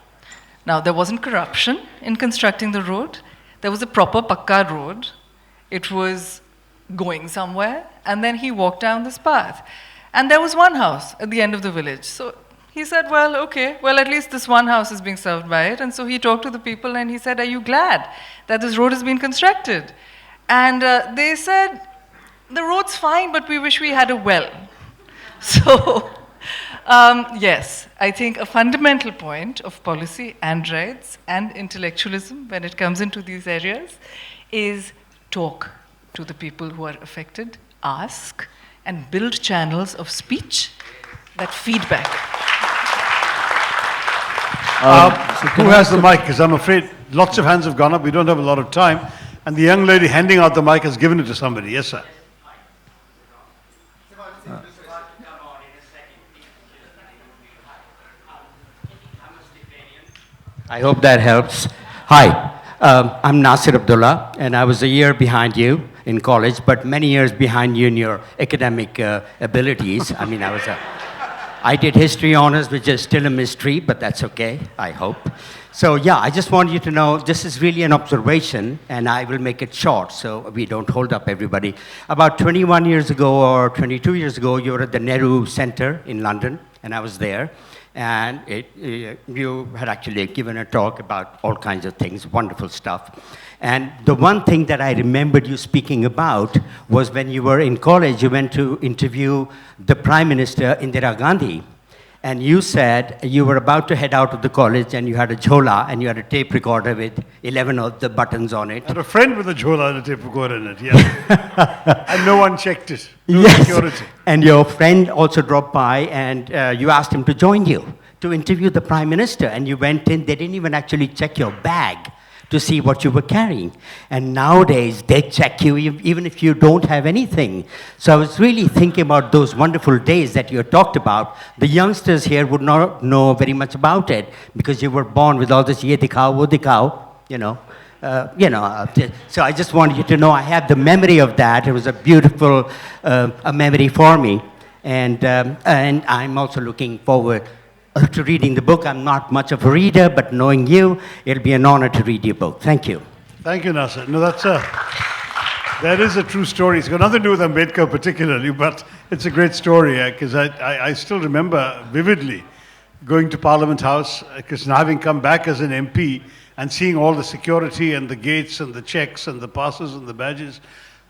Now, there wasn't corruption in constructing the road. There was a proper pakka road. It was going somewhere, and then he walked down this path. And there was one house at the end of the village. So he said, well, okay, well, at least this one house is being served by it. And so he talked to the people, and he said, are you glad that this road has been constructed? And they said, the road's fine, but we wish we had a well. So yes, I think a fundamental point of policy and rights and intellectualism when it comes into these areas is talk to the people who are affected, ask, and build channels of speech that feedback. Who has the mic? Because I'm afraid lots of hands have gone up. We don't have a lot of time. And the young lady handing out the mic has given it to somebody. Yes, sir. I hope that helps. Hi, I'm Nasir Abdullah, and I was a year behind you in college, but many years behind you in your academic abilities. I mean, I did history honors, which is still a mystery, but that's okay, I hope. So yeah, I just want you to know, this is really an observation, and I will make it short so we don't hold up everybody. About 21 years ago or 22 years ago, you were at the Nehru Center in London, and I was there. And you had actually given a talk about all kinds of things, wonderful stuff. And the one thing that I remembered you speaking about was when you were in college, you went to interview the Prime Minister, Indira Gandhi. And you said you were about to head out of the college and you had a jhola and you had a tape recorder with 11 of the buttons on it. I had a friend with a jhola and a tape recorder in it, yeah. And no one checked it. No yes. security. And your friend also dropped by and you asked him to join you to interview the Prime Minister. And you went in, they didn't even actually check your bag to see what you were carrying. And nowadays, they check you even if you don't have anything. So I was really thinking about those wonderful days that you talked about. The youngsters here would not know very much about it because you were born with all this ye dikhao, wo dikhao, you know. So I just wanted you to know I have the memory of that. It was a beautiful a memory for me. And I'm also looking forward to reading the book. I'm not much of a reader, but knowing you, it'll be an honor to read your book. Thank you. Thank you, Nasser. No, that is a true story. It's got nothing to do with Ambedkar particularly, but it's a great story because I still remember vividly going to Parliament House, because having come back as an MP and seeing all the security and the gates and the checks and the passes and the badges,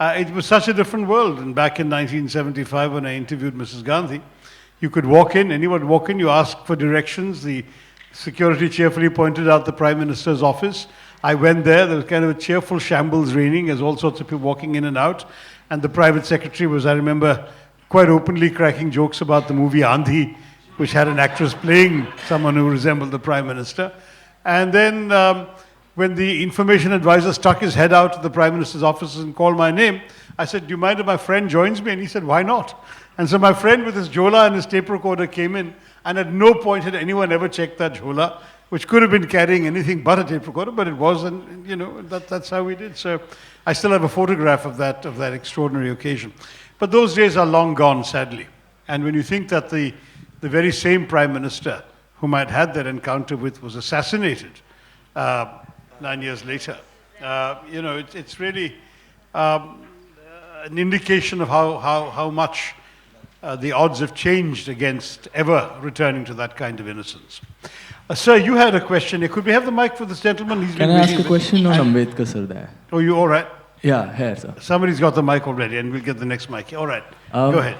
it was such a different world. And back in 1975 when I interviewed Mrs. Gandhi, you could walk in, anyone would walk in, you ask for directions, the security cheerfully pointed out the Prime Minister's office. I went there was kind of a cheerful shambles raining, as all sorts of people walking in and out. And the private secretary was, I remember, quite openly cracking jokes about the movie Andhi, which had an actress playing someone who resembled the Prime Minister. And then when the information advisor stuck his head out to the Prime Minister's office and called my name, I said, do you mind if my friend joins me? And he said, why not? And so my friend with his jhola and his tape recorder came in, and at no point had anyone ever checked that jhola, which could have been carrying anything but a tape recorder, but it was, and that's how we did. So I still have a photograph of that extraordinary occasion. But those days are long gone, sadly. And when you think that the very same Prime Minister whom I'd had that encounter with was assassinated 9 years later, it's really an indication of how much the odds have changed against ever returning to that kind of innocence. Sir, you had a question. Could we have the mic for this gentleman? Can I ask a question on Ambedkar, sir? There. Oh, you all right? Yeah, here, sir. Somebody's got the mic already, and we'll get the next mic. All right, go ahead.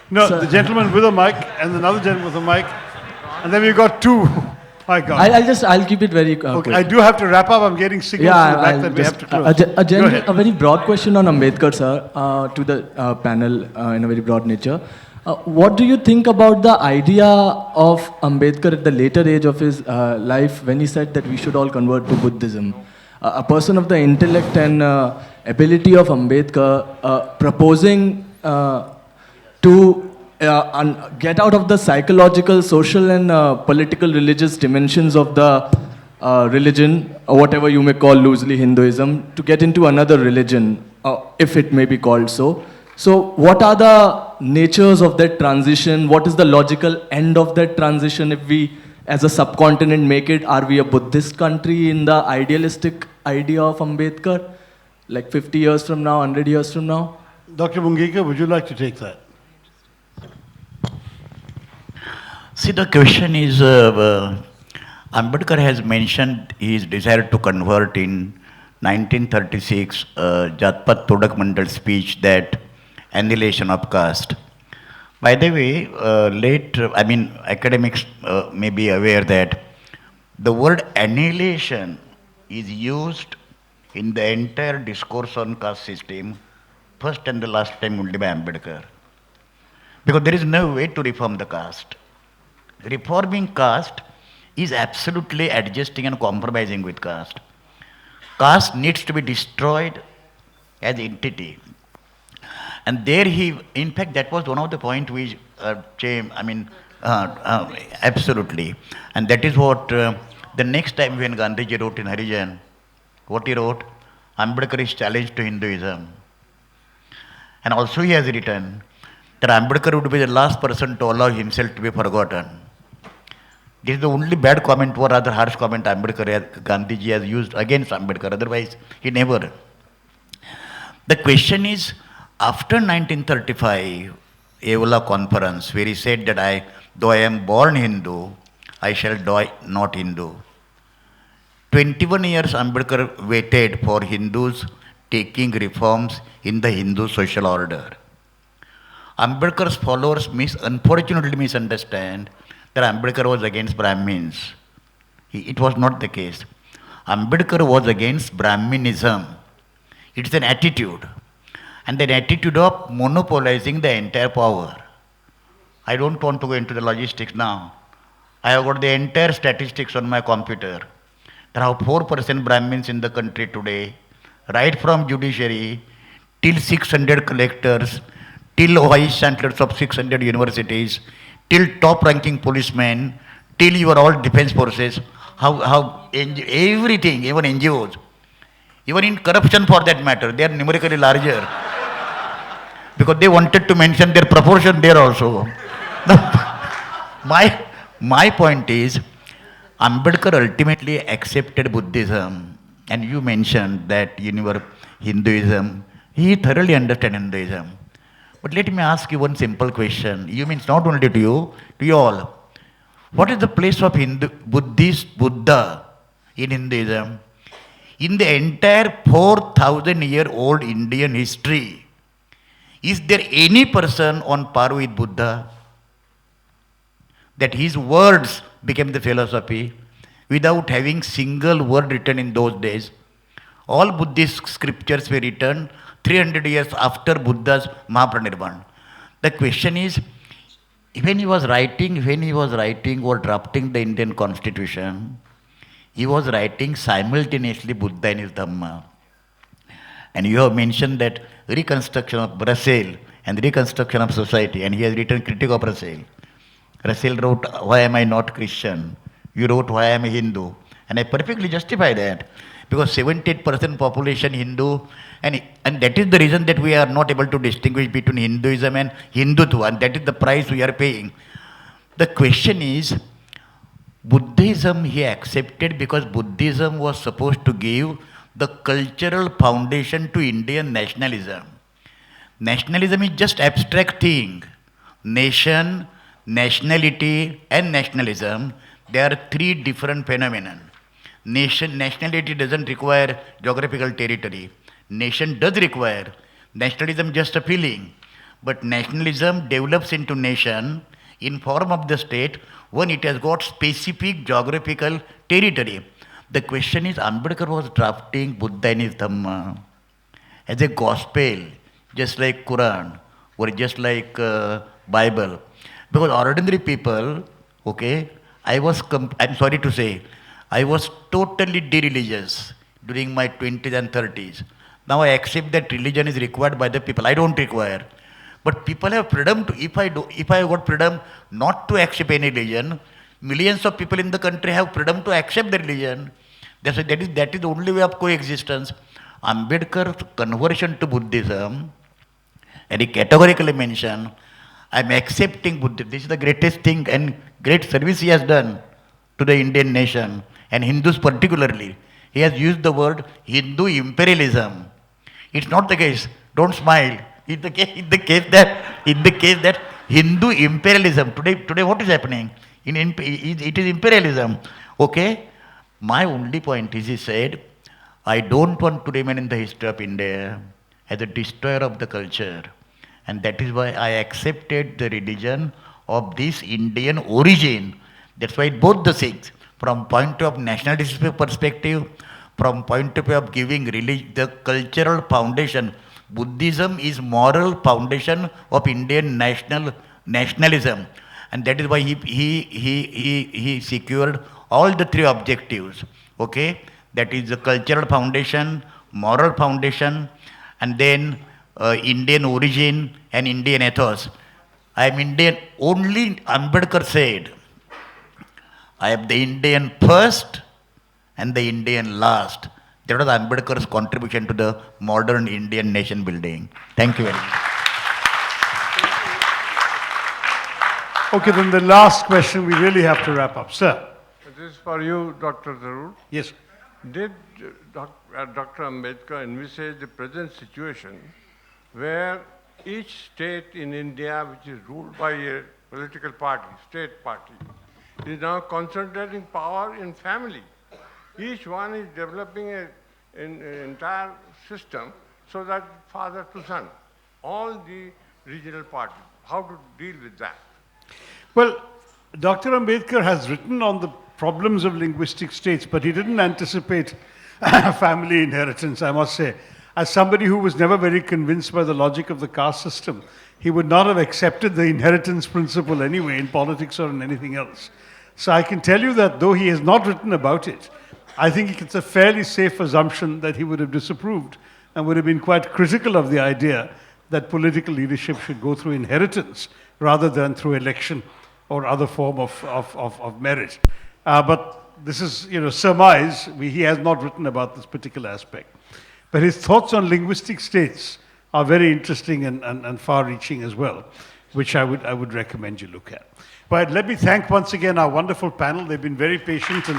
No, the gentleman with a mic, and another gentleman with a mic, and then we've got two. My God. I'll keep it very quick. Okay, I do have to wrap up. I'm getting signals from the back that we have to close. A very broad question on Ambedkar, sir, to the panel in a very broad nature. What do you think about the idea of Ambedkar at the later age of his life when he said that we should all convert to Buddhism? A person of the intellect and ability of Ambedkar proposing to get out of the psychological, social and political religious dimensions of the religion, or whatever you may call loosely Hinduism, to get into another religion, if it may be called so. So what are the natures of that transition? What is the logical end of that transition if we, as a subcontinent, make it? Are we a Buddhist country in the idealistic idea of Ambedkar? Like 50 years from now, 100 years from now? Dr. Mungekar, would you like to take that? See, the question is, Ambedkar has mentioned his desire to convert in 1936 Jatpat Todak Mandal speech that annihilation of caste. By the way, academics may be aware that the word annihilation is used in the entire discourse on caste system, first and the last time only by Ambedkar. Because there is no way to reform the caste. Reforming caste is absolutely adjusting and compromising with caste. Caste needs to be destroyed as entity. And there in fact, that was one of the points which absolutely. And that is what the next time when Gandhiji wrote in Harijan, what he wrote, Ambedkar is challenged to Hinduism. And also he has written that Ambedkar would be the last person to allow himself to be forgotten. This is the only bad comment or rather harsh comment Gandhiji has used against Ambedkar, otherwise he never. The question is, after 1935, Evola conference, where he said that though I am born Hindu, I shall die not Hindu. 21 years Ambedkar waited for Hindus taking reforms in the Hindu social order. Ambedkar's followers unfortunately misunderstand that Ambedkar was against Brahmins. It was not the case. Ambedkar was against Brahminism. It's an attitude. And an attitude of monopolizing the entire power. I don't want to go into the logistics now. I have got the entire statistics on my computer. There are 4% Brahmins in the country today, right from judiciary till 600 collectors, till vice chancellors of 600 universities, till top ranking policemen, till your all defense forces. everything, even NGOs, even in corruption for that matter, they are numerically larger. Because they wanted to mention their proportion there also. My point is, Ambedkar ultimately accepted Buddhism, and you mentioned that in your Hinduism, he thoroughly understands Hinduism. But let me ask you one simple question. You means not only to you all. What is the place of Buddha in Hinduism? In the entire 4,000-year-old Indian history, is there any person on par with Buddha? That his words became the philosophy without having single word written in those days. All Buddhist scriptures were written 300 years after Buddha's Mahaparinirvana. The question is, when he was writing or drafting the Indian constitution, he was writing simultaneously Buddha and his Dhamma. And you have mentioned that reconstruction of Russell and reconstruction of society, and he has written critique of Russell. Russell wrote, "Why am I not Christian?" You wrote, "Why am I Hindu?" And I perfectly justify that. Because 78% population Hindu, and that is the reason that we are not able to distinguish between Hinduism and Hindutva, and that is the price we are paying. The question is, Buddhism he accepted because Buddhism was supposed to give the cultural foundation to Indian nationalism. Nationalism is just abstract thing. Nation, nationality and nationalism, they are three different phenomena. Nationality doesn't require geographical territory. Nation does require. Nationalism just a feeling. But nationalism develops into nation in form of the state when it has got specific geographical territory. The question is, Ambedkar was drafting Buddha and his Dhamma as a gospel, just like Quran or just like Bible. Because ordinary people, okay, I'm sorry to say, I was totally de-religious during my 20s and 30s. Now I accept that religion is required by the people. I don't require. But people have freedom to, if I have got freedom not to accept any religion, millions of people in the country have freedom to accept the religion. That is the only way of coexistence. Ambedkar's conversion to Buddhism, and he categorically mentioned, I'm accepting Buddhism. This is the greatest thing and great service he has done to the Indian nation, and Hindus particularly. He has used the word Hindu imperialism. It's not the case. Don't smile. In the case that Hindu imperialism, today what is happening? It is imperialism. Okay? My only point is, he said, I don't want to remain in the history of India as a destroyer of the culture. And that is why I accepted the religion of this Indian origin. That's why both the things, from point of nationalistic perspective, from point of view of giving the cultural foundation, Buddhism is moral foundation of Indian nationalism. And that is why he secured all the three objectives. Okay? That is the cultural foundation, moral foundation, and then Indian origin and Indian ethos. I am Indian, only Ambedkar said, I am the Indian first and the Indian last. That was Ambedkar's contribution to the modern Indian nation building. Thank you very much. Okay, then the last question, we really have to wrap up. Sir. This is for you, Dr. Tharoor. Yes. Did Dr. Ambedkar envisage the present situation where each state in India, which is ruled by a political party, state party, is now concentrating power in family? Each one is developing an entire system so that father to son, all the regional parties, how to deal with that? Well, Dr. Ambedkar has written on the problems of linguistic states, but he didn't anticipate family inheritance, I must say. As somebody who was never very convinced by the logic of the caste system, he would not have accepted the inheritance principle anyway in politics or in anything else. So I can tell you that though he has not written about it, I think it's a fairly safe assumption that he would have disapproved and would have been quite critical of the idea that political leadership should go through inheritance rather than through election or other form of merit. But this is, surmise. He has not written about this particular aspect. But his thoughts on linguistic states are very interesting and far-reaching as well, which I would recommend you look at. But let me thank once again our wonderful panel. They've been very patient in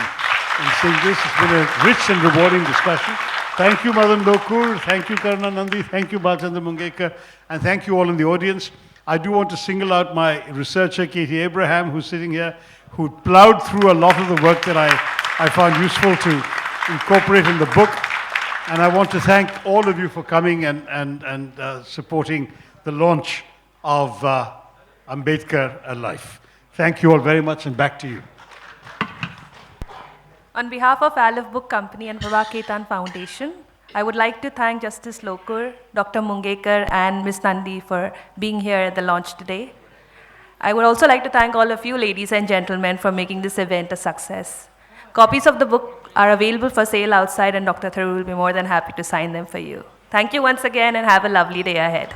saying this. It's been a rich and rewarding discussion. Thank you, Madan Lokur. Thank you, Karuna Nandi. Thank you, Balchandra Mungekar. And thank you all in the audience. I do want to single out my researcher, Katie Abraham, who's sitting here, who plowed through a lot of the work that I found useful to incorporate in the book. And I want to thank all of you for coming and supporting the launch of Ambedkar Alive. Thank you all very much, and back to you. On behalf of Aleph Book Company and Prabha Ketan Foundation, I would like to thank Justice Lokur, Dr. Mungekar, and Ms. Nandi for being here at the launch today. I would also like to thank all of you, ladies and gentlemen, for making this event a success. Copies of the book are available for sale outside, and Dr. Tharoor will be more than happy to sign them for you. Thank you once again, and have a lovely day ahead.